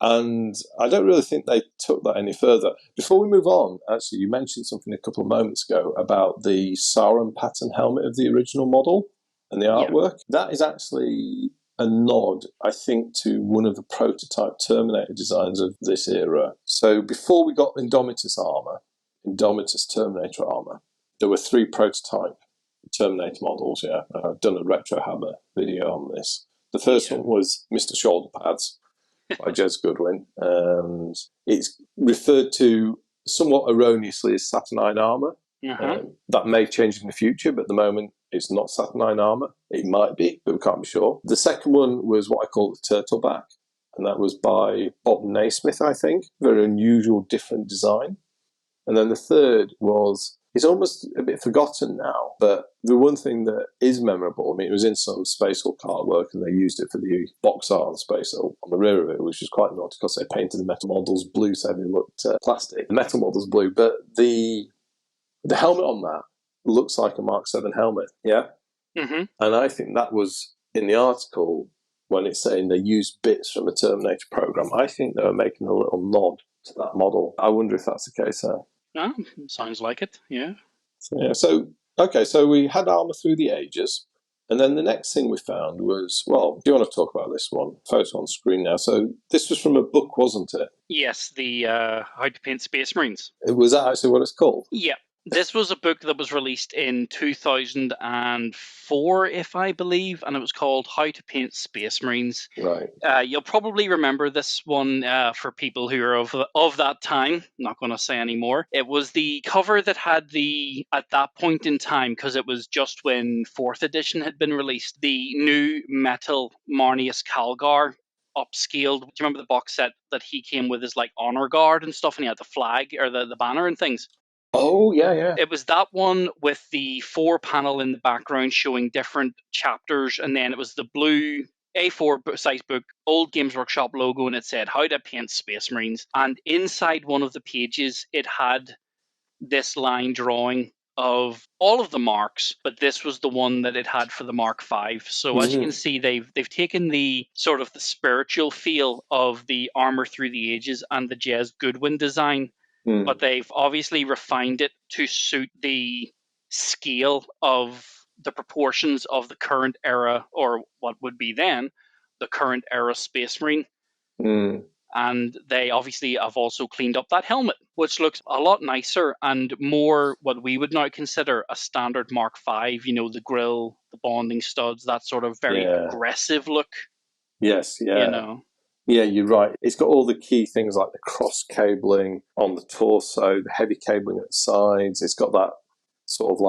and I don't really think they took that any further. Before we move on, actually, you mentioned something a couple of moments ago about the Sauron pattern helmet of the original model and the artwork. That is actually a nod, I think, to one of the prototype Terminator designs of this era. So before we got Indomitus armor. Indomitus Terminator armor. There were 3 prototype Terminator models, I've done a Retro Hammer video on this. The first one was Mr. Shoulder Pads by Jez Goodwin. And it's referred to somewhat erroneously as Saturnine armor. That may change in the future, but at the moment it's not Saturnine armor. It might be, but we can't be sure. The second one was what I call the Turtleback, and that was by Bob Naismith, I think. Very unusual, different design. And then the third was, it's almost a bit forgotten now, but the one thing that is memorable, it was in some Space Hulk artwork and they used it for the box art on Space Hulk on the rear of it, which was quite naughty because they painted the metal models blue so they looked plastic. The metal models blue, but the helmet on that looks like a Mark 7 helmet, And I think that was in the article when it's saying they used bits from a Terminator program. I think they were making a little nod to that model. I wonder if that's the case there. Sounds like it, yeah. So we had Armour Through the Ages, and then the next thing we found was, do you want to talk about this one? Photo on screen now. So this was from a book, wasn't it? Yes, the How to Paint Space Marines. Was that actually what it's called? Yeah. This was a book that was released in 2004, if I believe, and it was called How to Paint Space Marines. Right. You'll probably remember this one for people who are of that time. I'm not going to say any more. It was the cover that had at that point in time, because it was just when 4th edition had been released, the new metal Marneus Calgar upscaled. Do you remember the box set that he came with his honor guard and stuff, and he had the flag or the banner and things? Oh, yeah. It was that one with the 4 panel in the background showing different chapters, and then it was the blue A4 size book, old Games Workshop logo, and it said How to Paint Space Marines. And inside one of the pages, it had this line drawing of all of the marks, but this was the one that it had for the Mark 5. So as you can see, they've taken the sort of the spiritual feel of the Armour Through the Ages and the Jez Goodwin design, but they've obviously refined it to suit the scale of the proportions of the current era, or what would be then the current era Space Marine. And they obviously have also cleaned up that helmet, which looks a lot nicer and more what we would now consider a standard Mark 5, the grille, the bonding studs, that sort of very aggressive look. Yes, yeah. Yeah, you're right. It's got all the key things like the cross cabling on the torso, the heavy cabling at the sides. It's got that sort of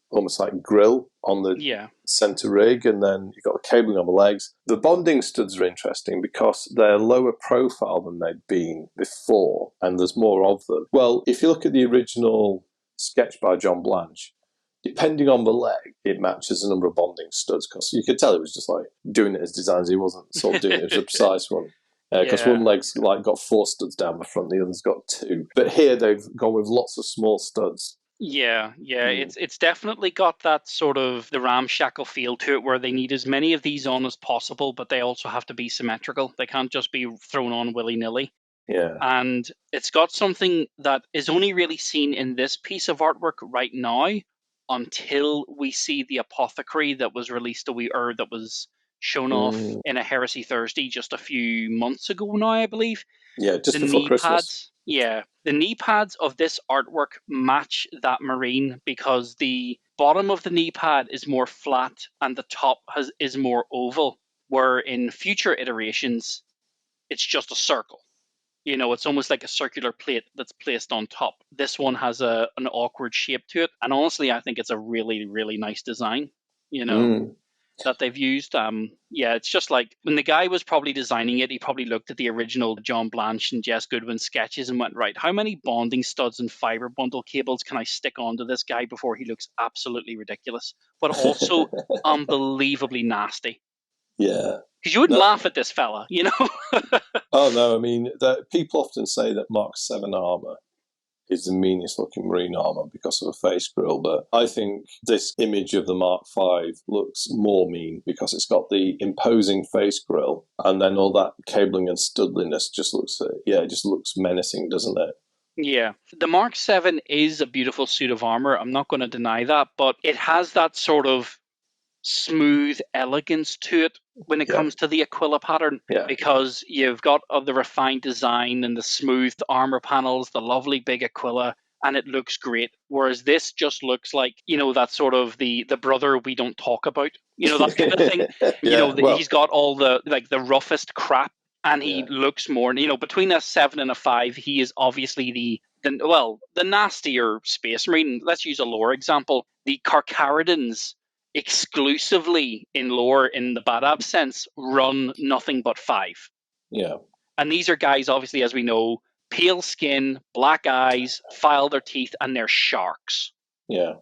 almost like grill on the center rig, and then you've got the cabling on the legs. The bonding studs are interesting because they're lower profile than they'd been before, and there's more of them. Well, if you look at the original sketch by John Blanche, depending on the leg, it matches a number of bonding studs, because you could tell it was just doing it as designs. He wasn't sort of doing it as a precise one. Because one leg's got 4 studs down the front, the other's got 2. But here they've gone with lots of small studs. Yeah. It's definitely got that sort of the ramshackle feel to it, where they need as many of these on as possible, but they also have to be symmetrical. They can't just be thrown on willy-nilly. Yeah. And it's got something that is only really seen in this piece of artwork right now, until we see the apothecary that was released that was shown off in a Heresy Thursday just a few months ago now, I believe. Yeah, just The before knee Christmas. pads, yeah, the knee pads of this artwork match that marine because the bottom of the knee pad is more flat and the top is more oval, where in future iterations it's just a circle. You know, it's almost like a circular plate that's placed on top. This one has an awkward shape to it, and honestly, I think it's a really, really nice design. You know, that they've used. Yeah, it's just like when the guy was probably designing it, he probably looked at the original John Blanche and Jess Goodwin sketches and went, right, how many bonding studs and fiber bundle cables can I stick onto this guy before he looks absolutely ridiculous, but also unbelievably nasty? Yeah. Because you wouldn't laugh at this fella, you know? Oh, no, I mean, people often say that Mark 7 armour is the meanest looking marine armour because of a face grill, but I think this image of the Mark 5 looks more mean because it's got the imposing face grill and then all that cabling and studliness just looks, it just looks menacing, doesn't it? Yeah. The Mark 7 is a beautiful suit of armour, I'm not going to deny that, but it has that sort of smooth elegance to it when it comes to the Aquila pattern, because you've got the refined design and the smooth armor panels, the lovely big Aquila, and it looks great. Whereas this just looks like, you know, that sort of the brother we don't talk about, you know, that kind of thing. He's got all the roughest crap, and he looks more, you know, between a 7 and a 5, he is obviously the nastier space marine. Let's use a lore example. The Carcharodons exclusively in lore, in the Badab sense, run nothing but 5. Yeah. And these are guys, obviously, as we know, pale skin, black eyes, file their teeth, and they're sharks. Yeah.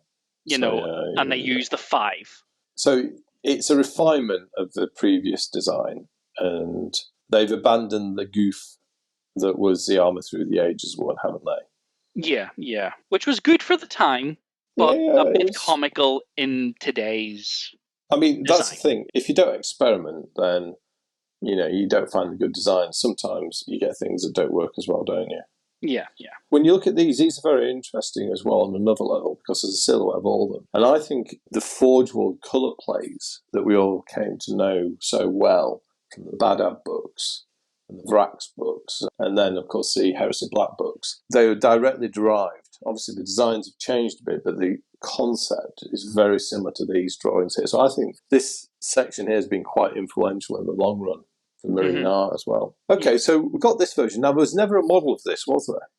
And they use the 5. So it's a refinement of the previous design, and they've abandoned the goof that was the armour through the ages one, haven't they? Yeah. Which was good for the time, but a bit comical in today's design. That's the thing. If you don't experiment, then, you know, you don't find a good design. Sometimes you get things that don't work as well, don't you? Yeah. When you look at these are very interesting as well on another level because there's a silhouette of all of them. And I think the Forge World colour plays that we all came to know so well from the Badab books and the Vrax books, and then, of course, the Heresy Black books, they were directly derived. Obviously, the designs have changed a bit, but the concept is very similar to these drawings here. So I think this section here has been quite influential in the long run for marine art as well. Okay, so we've got this version. Now, there was never a model of this, was there?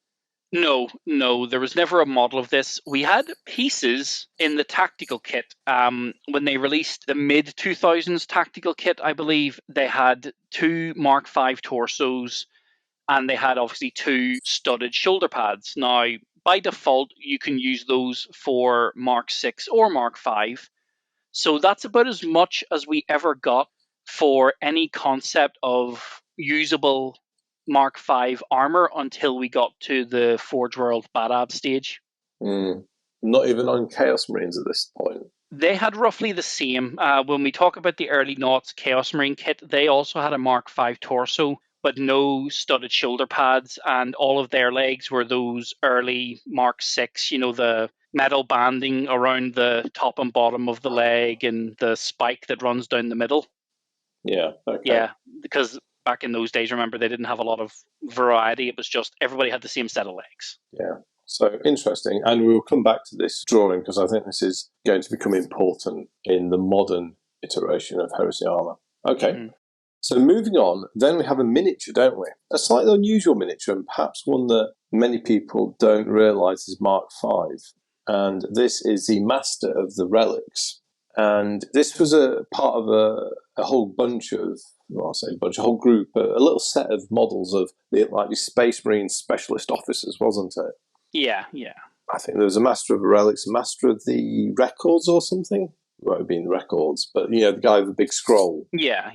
No, there was never a model of this. We had pieces in the tactical kit. When they released the mid-2000s tactical kit, I believe, they had 2 Mark V torsos, and they had, obviously, 2 studded shoulder pads. Now, by default, you can use those for Mark VI or Mark V. So that's about as much as we ever got for any concept of usable Mark V armor until we got to the Forge World Badab stage. Not even on Chaos Marines at this point. They had roughly the same. When we talk about the early noughts Chaos Marine kit, they also had a Mark V torso, but no studded shoulder pads, and all of their legs were those early Mark VI, you know, the metal banding around the top and bottom of the leg and the spike that runs down the middle. Yeah, okay. Yeah, because back in those days, remember, they didn't have a lot of variety. It was just everybody had the same set of legs. Yeah, so interesting. And we'll come back to this drawing because I think this is going to become important in the modern iteration of Heresy armour. Okay, so moving on, then we have a miniature, don't we? A slightly unusual miniature, and perhaps one that many people don't realise is Mark V. And this is the Master of the Relics. And this was a part of a whole bunch of, a whole group, a little set of models of the Space Marine Specialist Officers, wasn't it? Yeah. I think there was a Master of the Relics, a Master of the Records or something. It might have been Records, but, you know, the guy with the big scroll. Yeah.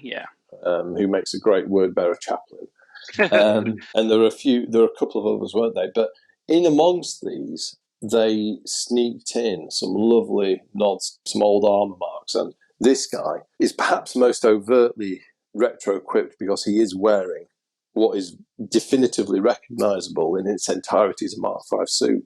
Who makes a great word-bearer chaplain. And there are a couple of others, weren't they? But in amongst these, they sneaked in some lovely nods, some old armour marks, and this guy is perhaps most overtly retro-equipped because he is wearing what is definitively recognisable in its entirety as a Mark V suit.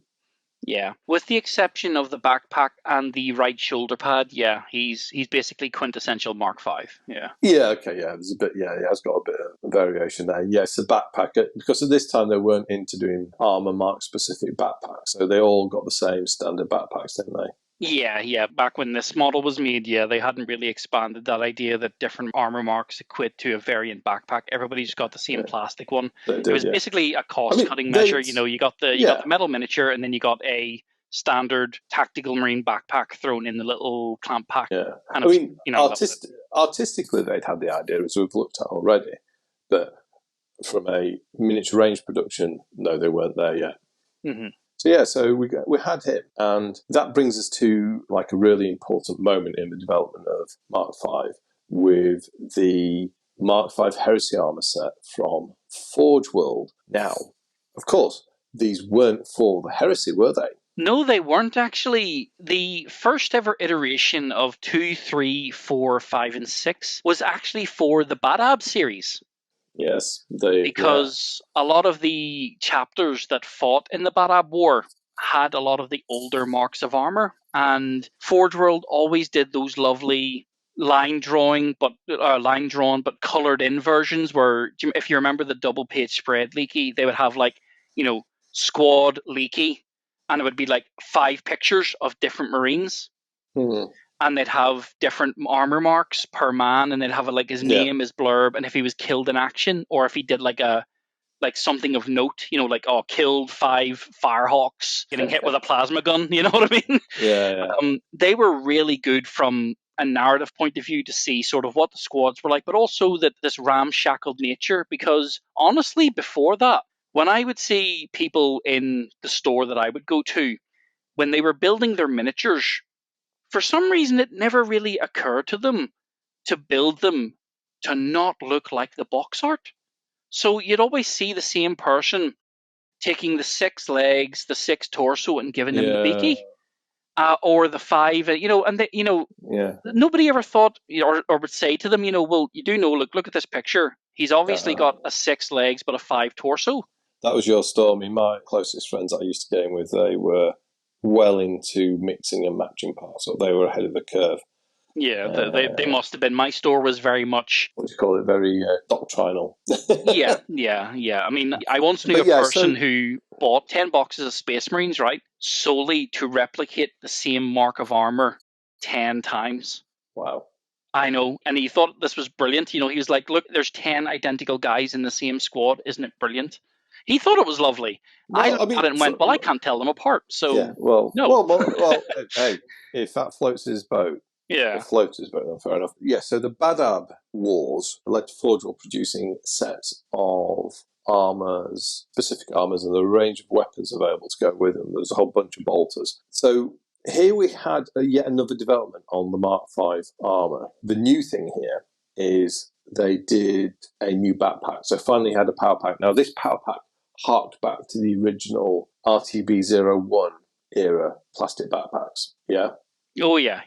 Yeah, with the exception of the backpack and the right shoulder pad, yeah, he's basically quintessential Mark V. Yeah. Yeah, okay, yeah, there's a bit, yeah, it has got a bit of variation there. Yes, the backpack, because at this time they weren't into doing Armour Mark specific backpacks, so they all got the same standard backpacks, didn't they? Yeah. Back when this model was made, yeah, they hadn't really expanded that idea that different armor marks equate to a variant backpack. Everybody just got the same plastic one. They It did, was yeah. basically a I mean, cost-cutting they, measure. You got the yeah, metal miniature, and then you got a standard tactical marine backpack thrown in the little clamp pack. yeah. And it I was, mean, that was it. artistically, they'd had the idea, as we've looked at already, but from a miniature range production, no, they weren't there yet. Mm-hmm. So yeah, so we had him, and that brings us to like a really important moment in the development of Mark V with the Mark V Heresy armor set from Forge World. Now, of course, these weren't for the Heresy, were they? No, they weren't actually. The first ever iteration of 2, 3, 4, 5, and 6 was actually for the Badab series. Yes, Because a lot of the chapters that fought in the Badab War had a lot of the older marks of armor, and Forge World always did those lovely line drawn but colored in versions where, if you remember the double page spread leaky, they would have like, squad leaky, and it would be like 5 pictures of different Marines. Mm-hmm. And they'd have different armor marks per man, and they'd have like his name, his blurb, and if he was killed in action, or if he did like something of note, like killed 5 firehawks, getting hit with a plasma gun. You know what I mean? Yeah. They were really good from a narrative point of view to see sort of what the squads were like, but also that this ramshackled nature. Because honestly, before that, when I would see people in the store that I would go to, when they were building their miniatures, for some reason, it never really occurred to them to build them to not look like the box art. So you'd always see the same person taking the 6 legs, the 6 torso, and giving them the beaky, or the 5, and nobody ever thought or would say to them, well, you do know, look at this picture. He's obviously got a 6 legs but a 5 torso. That was your story. My closest friends I used to game with, they were well into mixing and matching parts, so they were ahead of the curve. Yeah, they must have been. My store was very much, what do you call it, very doctrinal. yeah. I mean, I once knew a person who bought 10 boxes of Space Marines, right, solely to replicate the same mark of armor 10 times. Wow. I know, and he thought this was brilliant. He was like, look, there's 10 identical guys in the same squad. Isn't it brilliant? He thought it was lovely. Well, I looked at it and went, well, I can't tell them apart. So, yeah, well, no. well, hey, if that floats his boat, yeah. Floats his boat, then fair enough. Yeah, so the Badab Wars led to Forge World producing sets of armors, specific armors, and the range of weapons available to go with them. There's a whole bunch of bolters. So here we had yet another development on the Mark V armor. The new thing here is they did a new backpack. So finally had a power pack. Now this power pack harked back to the original RTB-01 era plastic backpacks. Yeah? Oh, yeah.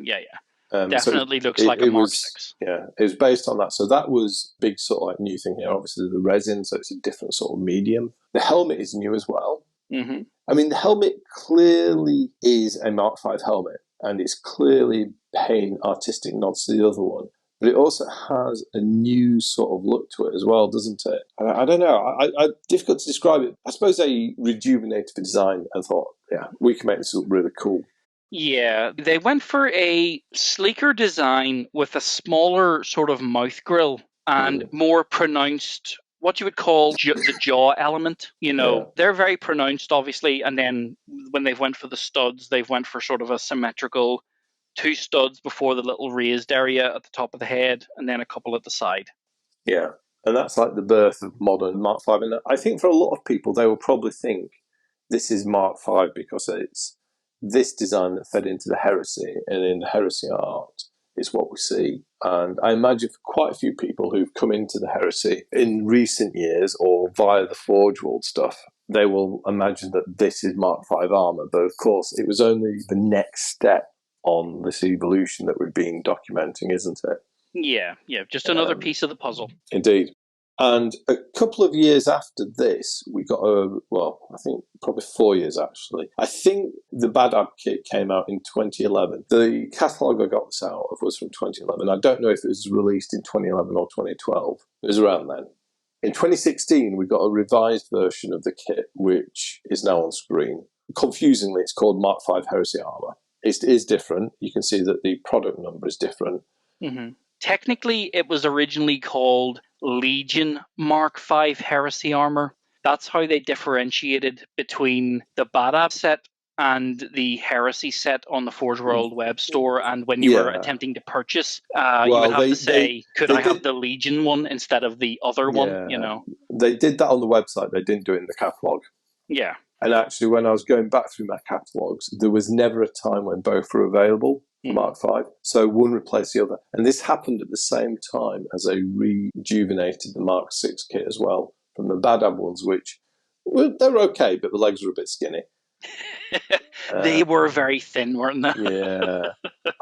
Definitely looks like a Mark 6. Yeah, it was based on that. So that was big sort of like new thing here. Obviously the resin, so it's a different sort of medium. The helmet is new as well. Mm-hmm. I mean, the helmet clearly is a Mark V helmet, and it's clearly paying artistic nods to the other one. But it also has a new sort of look to it as well, doesn't it? I don't know. I difficult to describe it. I suppose they rejuvenated the design and thought, yeah, we can make this look really cool. Yeah, they went for a sleeker design with a smaller sort of mouth grill and more pronounced, what you would call the jaw element. They're very pronounced, obviously, and then when they've went for the studs, they've went for sort of a symmetrical 2 studs before the little raised area at the top of the head, and then a couple at the side. Yeah, and that's like the birth of modern Mark V. And I think for a lot of people, they will probably think this is Mark V because it's this design that fed into the Heresy, and in the Heresy art is what we see. And I imagine for quite a few people who've come into the Heresy in recent years or via the Forge World stuff, they will imagine that this is Mark V armor. But of course, it was only the next step on this evolution that we've been documenting, isn't it? Yeah, just another piece of the puzzle. Indeed. And a couple of years after this, we got I think probably 4 years actually. I think the Badab kit came out in 2011. The catalogue I got this out of was from 2011. I don't know if it was released in 2011 or 2012. It was around then. In 2016, we got a revised version of the kit, which is now on screen. Confusingly, it's called Mark V Heresy Armour. It is different. You can see that the product number is different. Mm-hmm. Technically, it was originally called Legion Mark V Heresy Armour. That's how they differentiated between the Badab set and the Heresy set on the Forge World web store. And when you were attempting to purchase, you would have to say, could I have the Legion one instead of the other one? You know, they did that on the website. They didn't do it in the catalogue. Yeah. And actually, when I was going back through my catalogues, there was never a time when both were available for Mark V. So one replaced the other. And this happened at the same time as they rejuvenated the Mark VI kit as well, from the Badab ones, which they were okay, but the legs were a bit skinny. They were very thin, weren't they? Yeah.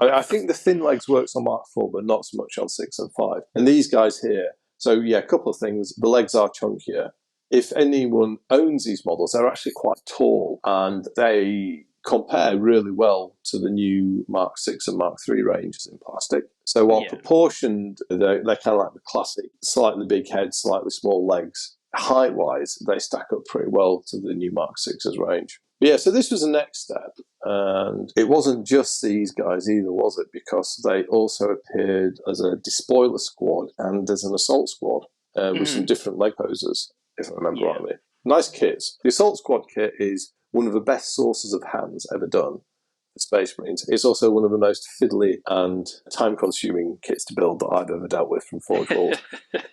I think the thin legs works on Mark IV, but not so much on 6 and 5. And these guys here, so yeah, a couple of things. The legs are chunkier. If anyone owns these models, they're actually quite tall, and they compare really well to the new Mark VI and Mark III ranges in plastic. So while proportioned, they're kind of like the classic, slightly big head, slightly small legs. Height-wise, they stack up pretty well to the new Mark VI's range. But yeah, so this was the next step, and it wasn't just these guys either, was it? Because they also appeared as a despoiler squad and as an assault squad with some different leg posers, if I remember rightly. Nice kits. The Assault Squad kit is one of the best sources of hands ever done for Space Marines. It's also one of the most fiddly and time-consuming kits to build that I've ever dealt with from Forge World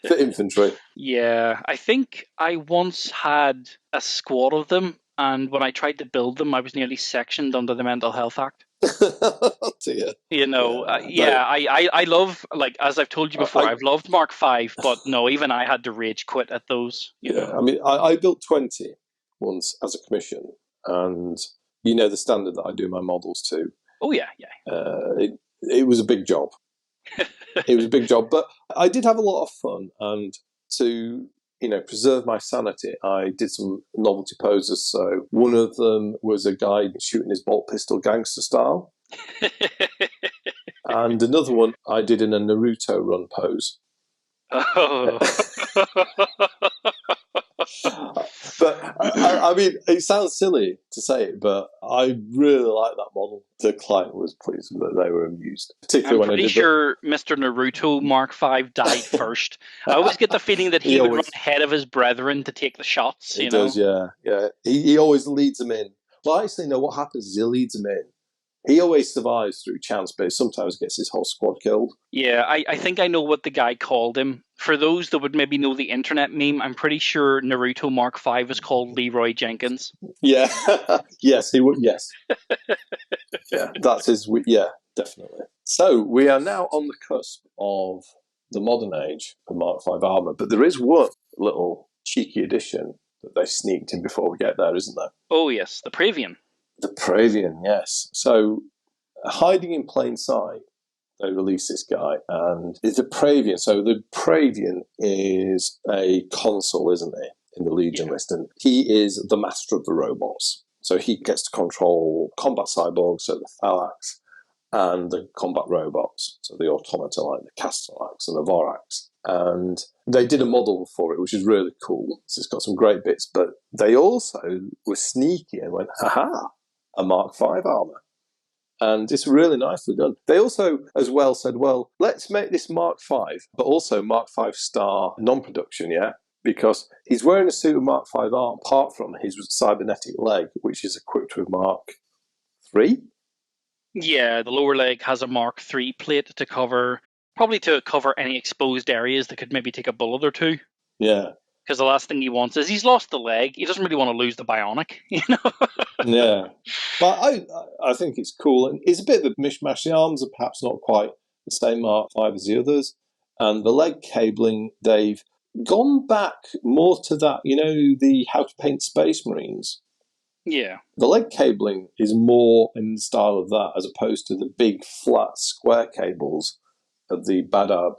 for infantry. Yeah, I think I once had a squad of them, and when I tried to build them, I was nearly sectioned under the Mental Health Act. Oh dear. You know, I love, like, as I've told you before, I've loved Mark V, but no, even I had to rage quit at those. You know? I mean, I built 20 once as a commission, and you know the standard that I do my models to. Oh, yeah. It was a big job. It was a big job, but I did have a lot of fun, and to preserve my sanity, I did some novelty poses. So one of them was a guy shooting his bolt pistol gangster style. And another one I did in a Naruto run pose. Oh. But I mean, it sounds silly to say it, but I really like that model. The client was pleased with it; they were amused. Particularly I'm pretty sure Mr. Naruto Mark V died first. I always get the feeling that he would run ahead of his brethren to take the shots. He does, yeah. He always leads them in. Well, actually, no. What happens is he leads them in. He always survives through chance, but sometimes gets his whole squad killed. Yeah, I think I know what the guy called him. For those that would maybe know the internet meme, I'm pretty sure Naruto Mark V is called Leroy Jenkins. Yeah, yes, he would. Yes, yeah, that's his. Yeah, definitely. So we are now on the cusp of the modern age of Mark V armor, but there is one little cheeky addition that they sneaked in before we get there, isn't there? Oh yes, the Praevian. The Praevian, yes. So, hiding in plain sight, they released this guy, and it's the Praevian. So, the Praevian is a consul, isn't he, in the Legion list, and he is the master of the robots. So, he gets to control combat cyborgs, so the Thalax, and the combat robots, so the automata like the Castellax and the Vorax. And they did a model for it, which is really cool. So, it's got some great bits, but they also were sneaky and went, haha, a Mark V armor. And it's really nicely done. They also, as well, said, well, let's make this Mark V, but also Mark V star non-production, yeah? Because he's wearing a suit of Mark V armor, apart from his cybernetic leg, which is equipped with Mark III. Yeah, the lower leg has a Mark III plate to cover, probably to cover any exposed areas that could maybe take a bullet or two. Yeah. Because the last thing he wants is he's lost the leg. He doesn't really want to lose the bionic, you know? Yeah. But I think it's cool. And it's a bit of a mishmash. The arms are perhaps not quite the same Mark V as the others. And the leg cabling, they've gone back more to that, the How to Paint Space Marines. Yeah. The leg cabling is more in the style of that as opposed to the big, flat, square cables of the Badab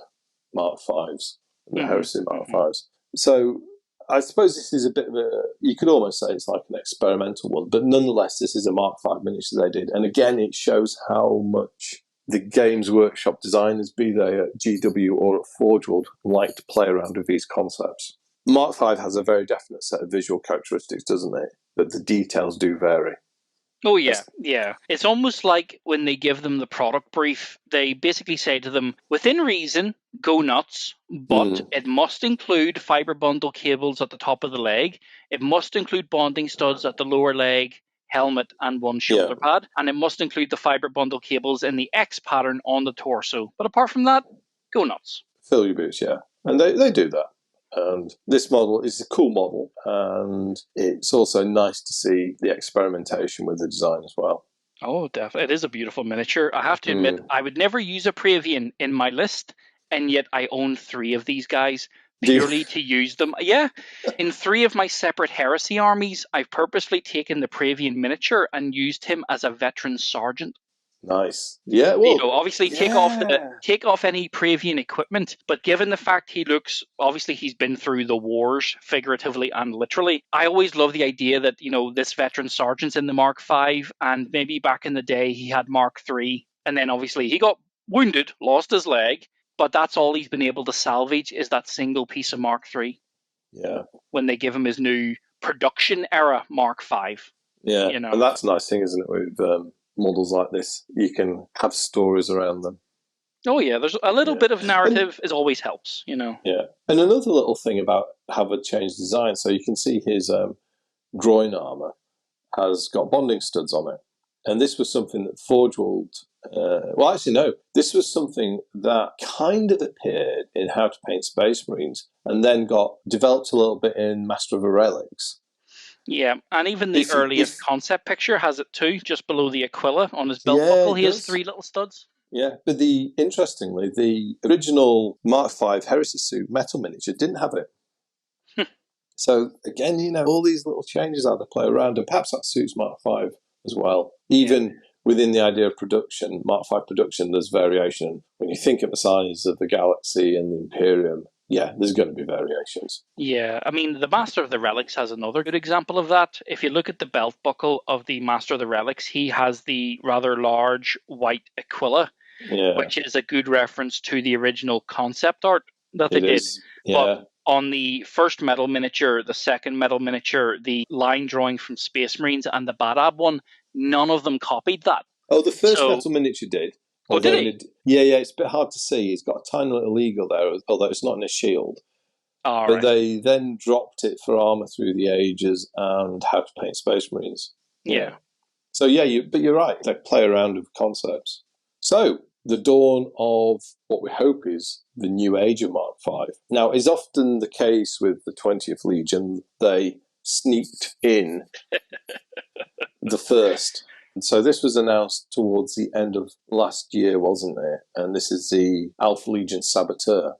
Mark Vs. the Heresy Mark 5s. So I suppose this is a bit of you could almost say it's like an experimental one, but nonetheless, this is a Mark 5 miniature they did. And again, it shows how much the Games Workshop designers, be they at GW or at Forge World, like to play around with these concepts. Mark 5 has a very definite set of visual characteristics, doesn't it? But the details do vary. Oh, yeah, yeah. It's almost like when they give them the product brief, they basically say to them, within reason, go nuts, but it must include fiber bundle cables at the top of the leg. It must include bonding studs at the lower leg, helmet, and one shoulder pad. And it must include the fiber bundle cables in the X pattern on the torso. But apart from that, go nuts. Fill your boots, yeah. And they do that. And this model is a cool model, and it's also nice to see the experimentation with the design as well. Oh, definitely. It is a beautiful miniature. I have to admit, I would never use a Praevian in my list, and yet I own 3 of these guys purely to use them. Yeah, in 3 of my separate Heresy armies, I've purposely taken the Praevian miniature and used him as a veteran sergeant. Nice. Yeah, well, obviously take off any Praevian equipment, but given the fact obviously he's been through the wars, figuratively and literally, I always love the idea that, this veteran sergeant's in the Mark 5, and maybe back in the day he had Mark 3, and then obviously he got wounded, lost his leg, but that's all he's been able to salvage is that single piece of Mark 3. Yeah. When they give him his new production era Mark 5. Yeah, and that's a nice thing, isn't it, with models like this? You can have stories around them. Oh, yeah, there's a little bit of narrative is always helps, Yeah. And another little thing about how they changed design, so you can see his groin armour has got bonding studs on it. And this was something that Forge World... this was something that kind of appeared in How to Paint Space Marines and then got developed a little bit in Master of the Relics. Yeah, and even the earliest concept picture has it too, just below the Aquila on his belt buckle. He has 3 little studs. Yeah, but interestingly, the original Mark 5 Heresy suit metal miniature didn't have it. So again, all these little changes how they play around, and perhaps that suits Mark 5 as well. Even within the idea of production, Mark 5 production, there's variation. When you think of the size of the Galaxy and the Imperium, there's going to be variations. Yeah, I mean, the Master of the Relics has another good example of that. If you look at the belt buckle of the Master of the Relics, he has the rather large white Aquila, which is a good reference to the original concept art that they did. But on the first metal miniature, the second metal miniature, the line drawing from Space Marines, and the Badab one, none of them copied that. Oh, the first metal miniature did. Oh, did he? Yeah, it's a bit hard to see. He's got a tiny little eagle there, although it's not in a shield. But they then dropped it for Armour Through the Ages and How to Paint Space Marines. Yeah. So, but you're right. They play around with concepts. So, the dawn of what we hope is the new age of Mark 5. Now, is often the case with the 20th Legion, they sneaked in the first. And so this was announced towards the end of last year, wasn't it? And this is the Alpha Legion Saboteur.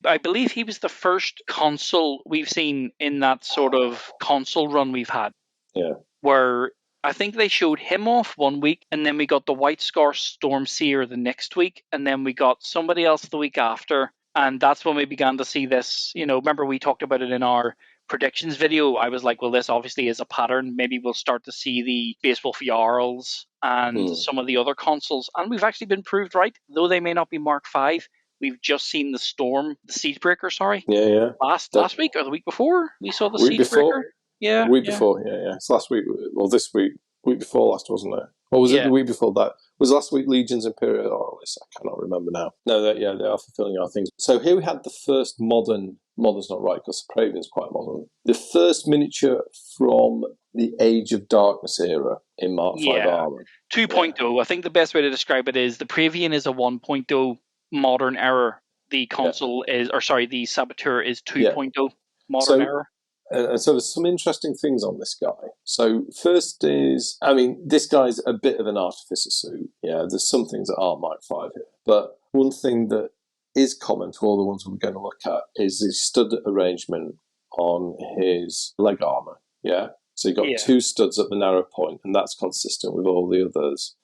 I believe he was the first consul we've seen in that sort of console run we've had. Yeah. Where I think they showed him off one week, and then we got the White Scar Stormseer the next week, and then we got somebody else the week after. And that's when we began to see this. Remember we talked about it in our predictions video. I was like, well, this obviously is a pattern. Maybe we'll start to see the Space Wolf Jarls and some of the other consoles. And we've actually been proved right. Though they may not be Mark 5, we've just seen the Siegebreaker, sorry. Yeah. Last week or the week before, we saw the Siegebreaker. Before? Yeah. Week before, yeah. It's last week, or this week. Week before last, wasn't it? Or was it the week before that? Was last week Legions Imperialis? I cannot remember now. No, they are fulfilling our things. So here we had the first modern's not right, because the Praevian's quite modern. The first miniature from the Age of Darkness era in Mark 5 Armour. 2.0. I think the best way to describe it is the Praevian is a 1.0 modern era. The console the Saboteur is 2.0 modern era. And so there's some interesting things on this guy. So first is, this guy's a bit of an artificer suit. Yeah, there's some things that aren't Mark 5 here. But one thing that is common to all the ones we're going to look at is the stud arrangement on his leg armour. Yeah, so you've got 2 studs at the narrow point, and that's consistent with all the others.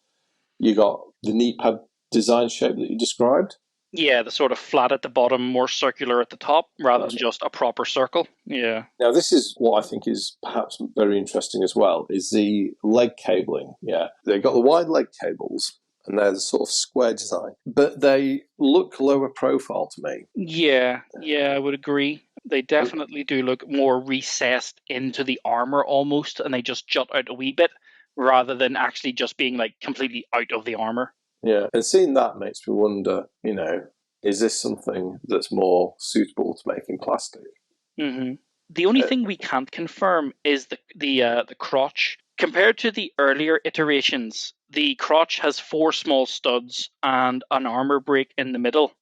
You got the knee pad design shape that you described. Yeah, the sort of flat at the bottom, more circular at the top, rather than just a proper circle. Yeah. Now, this is what I think is perhaps very interesting as well, is the leg cabling. Yeah, they've got the wide leg cables, and they're the sort of square design, but they look lower profile to me. Yeah, I would agree. They definitely do look more recessed into the armor almost, and they just jut out a wee bit, rather than actually just being like completely out of the armor. Yeah, and seeing that makes me wonder, is this something that's more suitable to make in plastic? Mm-hmm. The only thing we can't confirm is the crotch. Compared to the earlier iterations, the crotch has 4 small studs and an armor break in the middle.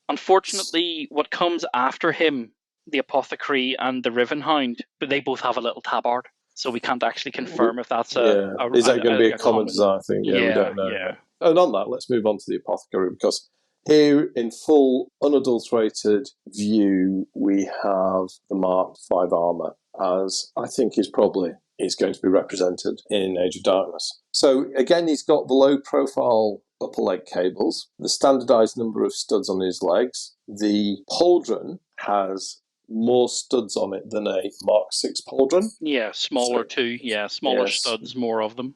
Unfortunately, what comes after him, the Apothecary and the Rivenhound, but they both have a little tabard, so we can't actually confirm if that's is that going to be a common design thing? Yeah, we don't know. Yeah. And on that, let's move on to the Apothecary, because here, in full, unadulterated view, we have the Mark 5 armour, as I think is going to be represented in Age of Darkness. So again, he's got the low-profile upper leg cables, the standardised number of studs on his legs. The pauldron has more studs on it than a Mark 6 pauldron. Yeah, smaller too. Yeah, smaller studs, more of them.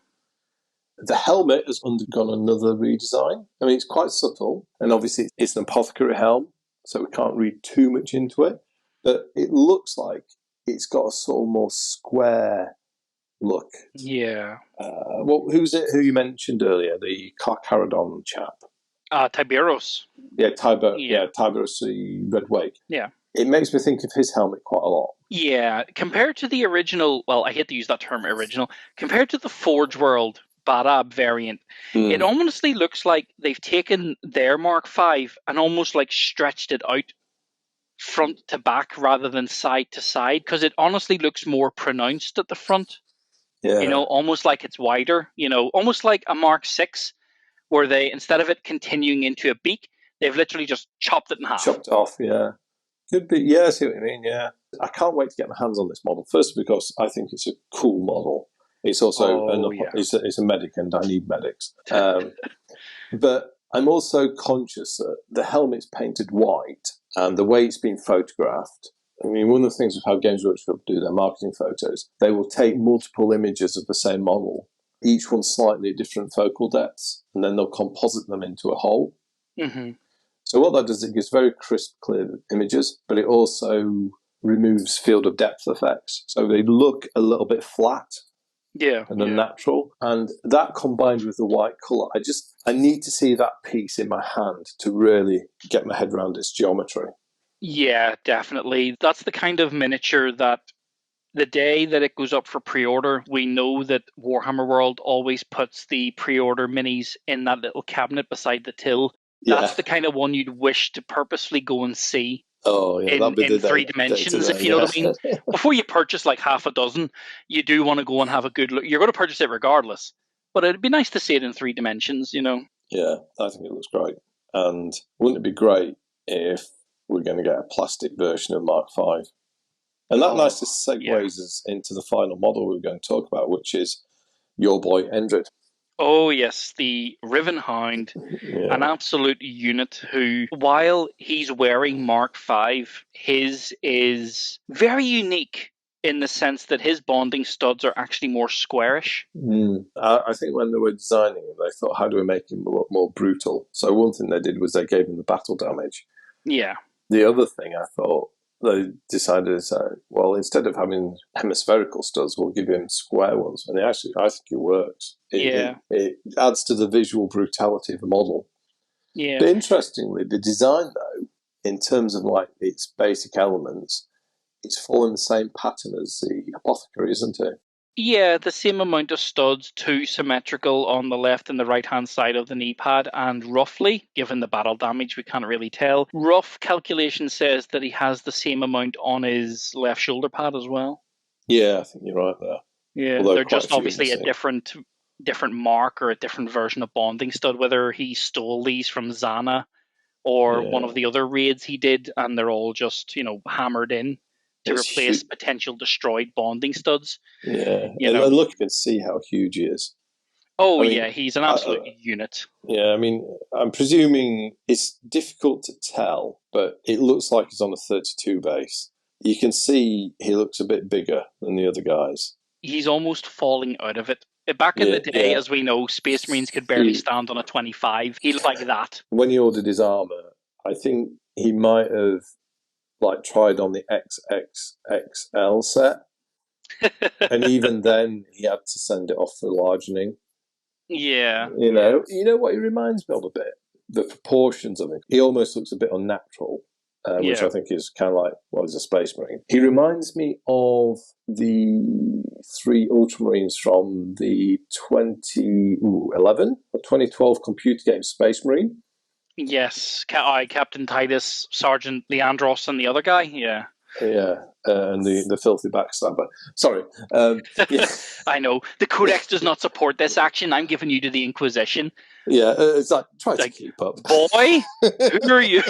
The helmet has undergone another redesign. I mean, it's quite subtle, and obviously it's an Apothecary helm, so we can't read too much into it, but it looks like it's got a sort of more square look. Yeah. Who's it who you mentioned earlier, the Carcharodon chap? Tiberos. Yeah, Tiberos, the Red Wake. Yeah. It makes me think of his helmet quite a lot. Yeah, compared to the original, well, I hate to use that term original, compared to the Forge World Badab variant, it honestly looks like they've taken their Mark V and almost like stretched it out front to back rather than side to side, because it honestly looks more pronounced at the front. Yeah. Almost like it's wider, almost like a Mark VI, where they, instead of it continuing into a beak, they've literally just chopped it in half. Chopped off, yeah. Could be, yeah, I see what you mean, yeah. I can't wait to get my hands on this model. First, because I think it's a cool model. It's also it's a medic, and I need medics. But I'm also conscious that the helmet's painted white, and the way it's been photographed. I mean, one of the things with how Games Workshop do their marketing photos, they will take multiple images of the same model, each one slightly at different focal depths, and then they'll composite them into a whole. Mm-hmm. So what that does, it gives very crisp, clear images, but it also removes field of depth effects. So they look a little bit flat and unnatural. And that combined with the white colour, I need to see that piece in my hand to really get my head around its geometry. Yeah, definitely. That's the kind of miniature that the day that it goes up for pre-order, we know that Warhammer World always puts the pre-order minis in that little cabinet beside the till. That's the kind of one you'd wish to purposely go and see in 3 dimensions, if you know what I mean. Before you purchase like half a dozen, you do want to go and have a good look. You're going to purchase it regardless, but it'd be nice to see it in 3 dimensions, Yeah, I think it looks great. And wouldn't it be great if we're going to get a plastic version of Mark V? And that nicely segues us into the final model we're going to talk about, which is your boy Endred. Oh, yes, the Rivenhound, an absolute unit who, while he's wearing Mark V, his is very unique in the sense that his bonding studs are actually more squarish. I think when they were designing him, they thought, how do we make him look more brutal? So one thing they did was they gave him the battle damage. Yeah. The other thing I thought they decided is, well, instead of having hemispherical studs, we'll give him square ones. And I think it works. It adds to the visual brutality of the model. Yeah. But interestingly, the design, though, in terms of like its basic elements, it's following the same pattern as the Apothecary, isn't it? Yeah, the same amount of studs, 2 symmetrical on the left and the right-hand side of the knee pad, and roughly, given the battle damage, we can't really tell. Rough calculation says that he has the same amount on his left shoulder pad as well. Yeah, I think you're right there. Yeah, they're just obviously a different mark or a different version of bonding stud, whether he stole these from Zana or one of the other raids he did, and they're all just, hammered in to replace potential destroyed bonding studs. Yeah, and look, you can see how huge he is. Oh, I mean, yeah, he's an absolute unit. yeah, I mean, I'm presuming it's difficult to tell, but it looks like he's on a 32 base. You can see he looks a bit bigger than the other guys. He's almost falling out of it. Back in Yeah, the day, yeah. as we know, Space Marines could barely stand on a 25. He looked like that. When he ordered his armor, I think he might have like tried on the XXXL set, and even then he had to send it off for largening. Yeah. You know what he reminds me of a bit? The proportions of him. He almost looks a bit unnatural, which I think is kind of like, well, he's a space marine. He reminds me of the 3 Ultramarines from the 2011 or 2012 computer game Space Marine. Yes, Captain Titus, Sergeant Leandros, and the other guy. Yeah. Yeah, and the filthy backstabber. Sorry. Yeah. I know. The Codex does not support this action. I'm giving you to the Inquisition. Yeah, it's like, try to keep up. Boy, who are you?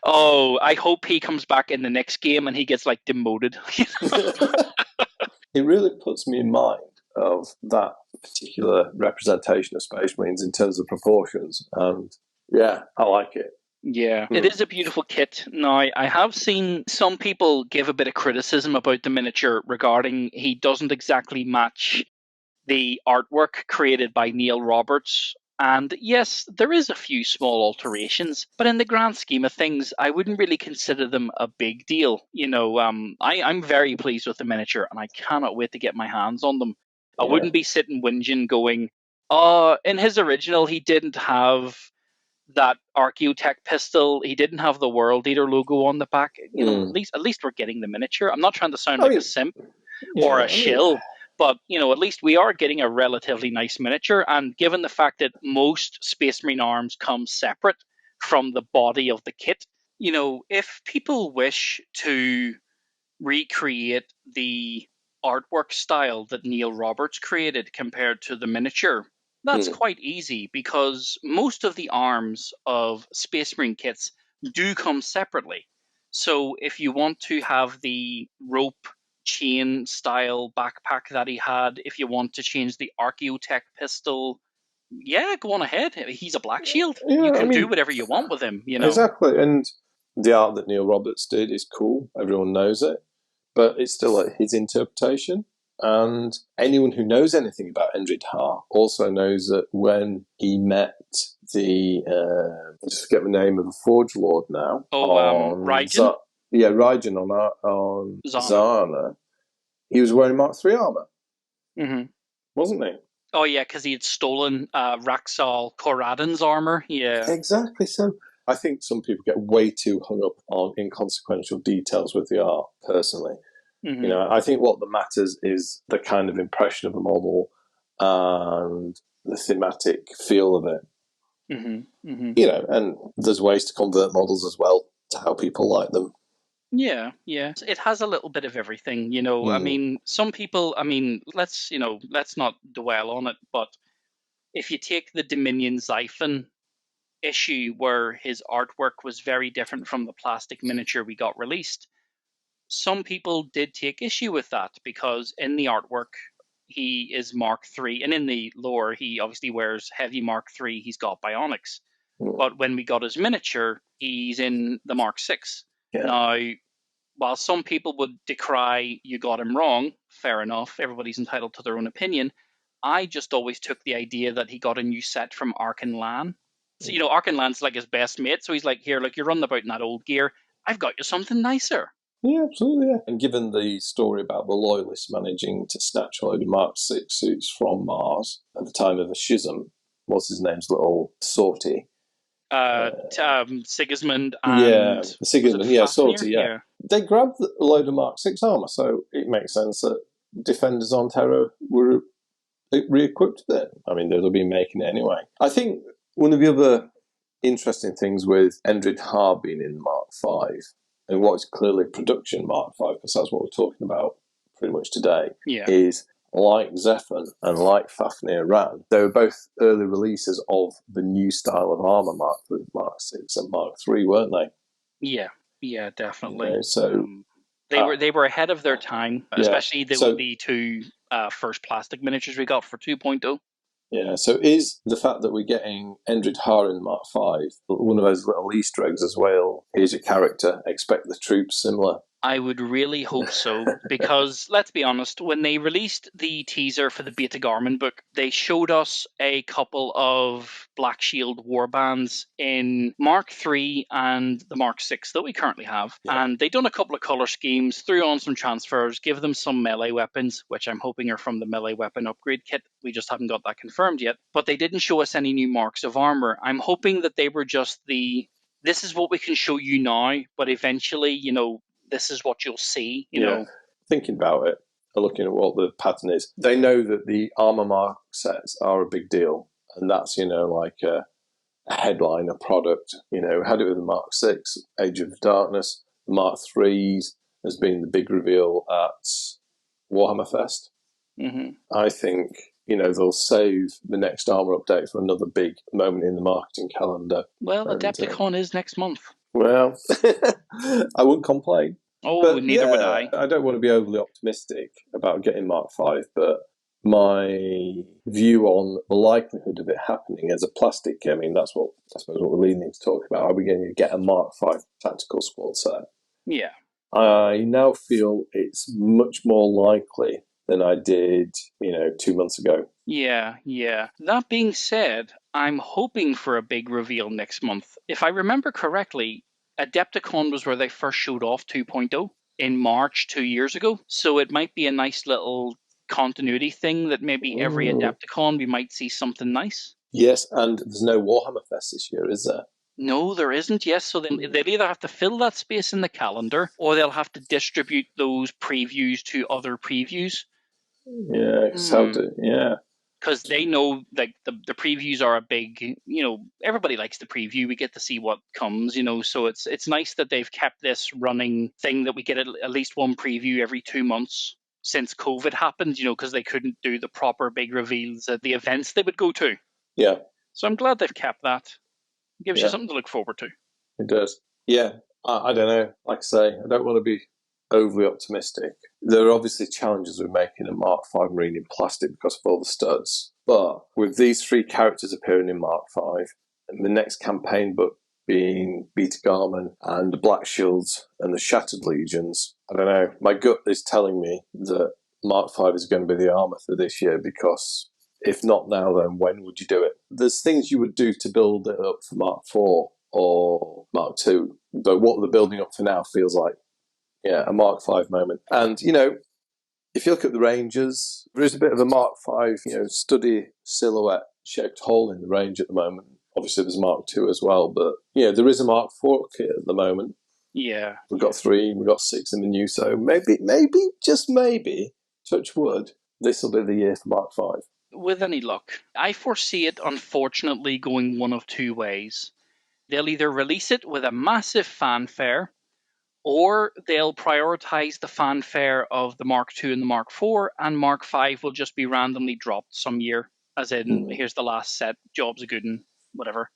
Oh, I hope he comes back in the next game and he gets, like, demoted. It really puts me in mind of that particular representation of Space Marines in terms of proportions. And yeah, I like it. Yeah, it is a beautiful kit. Now, I have seen some people give a bit of criticism about the miniature regarding he doesn't exactly match the artwork created by Neil Roberts. And yes, there is a few small alterations, but in the grand scheme of things, I wouldn't really consider them a big deal. I'm very pleased with the miniature, and I cannot wait to get my hands on them. I wouldn't be sitting whinging going, in his original, he didn't have that Archaeotech pistol. He didn't have the World Eater logo on the back. At least we're getting the miniature. I'm not trying to sound like a simp or a shill, but at least we are getting a relatively nice miniature. And given the fact that most Space Marine arms come separate from the body of the kit, if people wish to recreate the artwork style that Neil Roberts created compared to the miniature, that's quite easy because most of the arms of Space Marine kits do come separately. So if you want to have the rope chain style backpack that he had, if you want to change the Archaeotech pistol, yeah, go on ahead. He's a Black Shield. You can do whatever you want with him, Exactly. And the art that Neil Roberts did is cool. Everyone knows it. But it's still his interpretation. And anyone who knows anything about Endrid Ha also knows that when he met I just forget the name of the Forge Lord now. Raijin? Raijin on Zana. He was wearing Mark III armor. Wasn't he? Oh, yeah, because he had stolen Raxal Koradan's armor. Yeah. Exactly. So I think some people get way too hung up on inconsequential details with the art, personally. I think what matters is the kind of impression of a model and the thematic feel of it. And there's ways to convert models as well to how people like them. Yeah. It has a little bit of everything, I mean, some people, let's not dwell on it, but if you take the Dominion Xiphon issue where his artwork was very different from the plastic miniature we got released, some people did take issue with that because in the artwork he is Mark III, and in the lore he obviously wears heavy Mark III. He's got bionics, but when we got his miniature, he's in the Mark VI. Now, while some people would decry you got him wrong, fair enough, everybody's entitled to their own opinion. I just always took the idea that he got a new set from Arkin Lan. So, Arkin Lan's like his best mate, so he's like, here, look, you're running about in that old gear. I've got you something nicer. Yeah, absolutely, yeah. And given the story about the Loyalists managing to snatch a load of Mark VI suits from Mars at the time of the schism, what's his name's little sortie? Sigismund and... Sigismund, sortie, yeah. They grabbed a load of Mark VI armour, so it makes sense that defenders on Terra were re-equipped then. I mean, they'll be making it anyway. I think one of the other interesting things with Endrid Ha being in Mark V, and what is clearly production Mark V, because that's what we're talking about pretty much today, is like Xiphon and like Fafnir Ran, they were both early releases of the new style of armour Mark VI and Mark III, weren't they? Yeah, definitely. So they were ahead of their time, especially the two first plastic miniatures we got for 2.0. Yeah, so is the fact that we're getting Endred Har in Mark 5 one of those little Easter eggs as well? Here's your character, expect the troops similar. I would really hope so, because let's be honest, when they released the teaser for the Beta Garmin book, they showed us a couple of Black Shield warbands in Mark III and the Mark VI that we currently have. Yeah. And they'd done a couple of color schemes, threw on some transfers, give them some melee weapons, which I'm hoping are from the melee weapon upgrade kit. We just haven't got that confirmed yet. But they didn't show us any new marks of armor. I'm hoping that they were just this is what we can show you now, but eventually, this is what you'll see, you know. Thinking about it, looking at what the pattern is, they know that the armor mark sets are a big deal, and that's, like a headline, a product. Had it with the Mark 6, Age of Darkness. The Mark 3s has been the big reveal at Warhammer Fest. Mm-hmm. I think, they'll save the next armor update for another big moment in the marketing calendar. Well, Adepticon is next month. Well, I wouldn't complain. Oh, But neither would I. I don't want to be overly optimistic about getting Mark 5, but my view on the likelihood of it happening as a plastic, I mean, that's what I suppose what we're leaning to talk about. Are we going to get a Mark 5 tactical squad set? Yeah. I now feel it's much more likely than I did, 2 months ago. Yeah. That being said, I'm hoping for a big reveal next month. If I remember correctly, Adepticon was where they first showed off 2.0 in March 2 years ago. So it might be a nice little continuity thing that maybe every Adepticon we might see something nice. Yes, and there's no Warhammer Fest this year, is there? No, there isn't. Yes, so they'll either have to fill that space in the calendar, or they'll have to distribute those previews to other previews. Yeah, because they know like the previews are a big, everybody likes the preview. We get to see what comes, so it's nice that they've kept this running thing that we get at least one preview every 2 months since COVID happened, because they couldn't do the proper big reveals at the events they would go to. Yeah. So I'm glad they've kept that. It gives you something to look forward to. It does. Yeah, I don't know. Like I say, I don't want to be overly optimistic. There are obviously challenges with making a Mark 5 Marine in plastic because of all the studs. But with these 3 characters appearing in Mark 5, and the next campaign book being Beta Garmin and the Black Shields and the Shattered Legions, I don't know. My gut is telling me that Mark 5 is going to be the armor for this year, because if not now, then when would you do it? There's things you would do to build it up for Mark 4 or Mark 2, but what they're building up for now feels like, a Mark 5 moment. And, if you look at the Rangers, there is a bit of a Mark 5, study silhouette shaped hole in the range at the moment. Obviously, there's Mark 2 as well, but, there is a Mark 4 kit at the moment. Yeah. We've got 3, we've got 6 in the new, so maybe, just maybe, touch wood, this will be the year for Mark 5. With any luck. I foresee it, unfortunately, going one of 2 ways. They'll either release it with a massive fanfare, or they'll prioritize the fanfare of the Mark II and the Mark IV, and Mark V will just be randomly dropped some year, as in, here's the last set, job's a good one, whatever.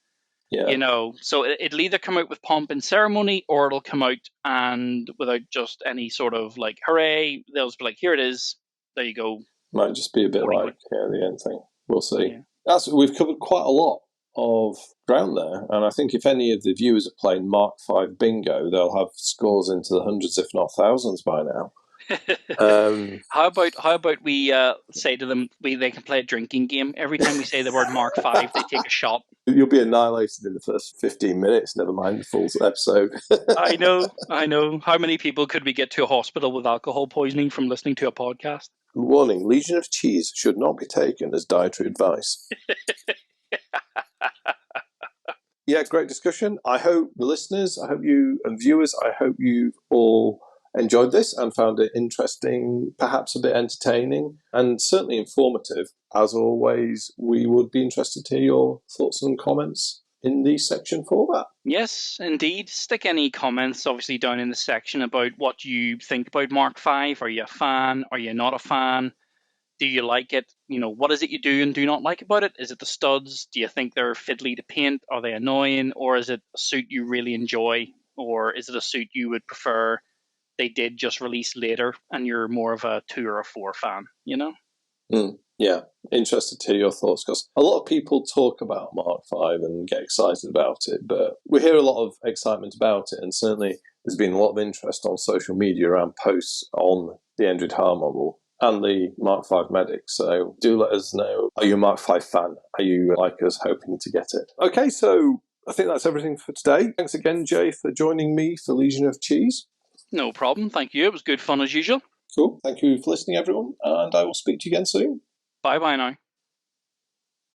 Yeah. So it'll either come out with pomp and ceremony, or it'll come out and without just any sort of like, hooray, they'll just be like, here it is, there you go. Might just be a bit like the end thing. We'll see. Yeah. We've covered quite a lot of ground there, and I think if any of the viewers are playing Mark 5 bingo, they'll have scores into the hundreds, if not thousands, by now. How about we say to them they can play a drinking game every time we say the word Mark 5, they take a shot. You'll be annihilated in the first 15 minutes, never mind the full episode. I know. How many people could we get to a hospital with alcohol poisoning from listening to a podcast? Warning, Legion of Cheese should not be taken as dietary advice. Yeah, great discussion. I hope the listeners, I hope you and viewers, I hope you've all enjoyed this and found it interesting, perhaps a bit entertaining, and certainly informative. As always, we would be interested to hear your thoughts and comments in the section for that. Yes, indeed. Stick any comments, obviously, down in the section about what you think about Mark 5. Are you a fan? Are you not a fan? Do you like it? What is it you do and do not like about it? Is it the studs? Do you think they're fiddly to paint? Are they annoying? Or is it a suit you really enjoy? Or is it a suit you would prefer they did just release later and you're more of a 2 or a 4 fan, Yeah, interested to hear your thoughts, because a lot of people talk about Mark V and get excited about it, but we hear a lot of excitement about it, and certainly there's been a lot of interest on social media around posts on the Endred Har model and the Mark V Medic. So do let us know. Are you a Mark V fan? Are you, like us, hoping to get it? Okay, so I think that's everything for today. Thanks again, Jay, for joining me for Legion of Cheese. No problem. Thank you. It was good fun as usual. Cool. Thank you for listening, everyone, and I will speak to you again soon. Bye-bye now.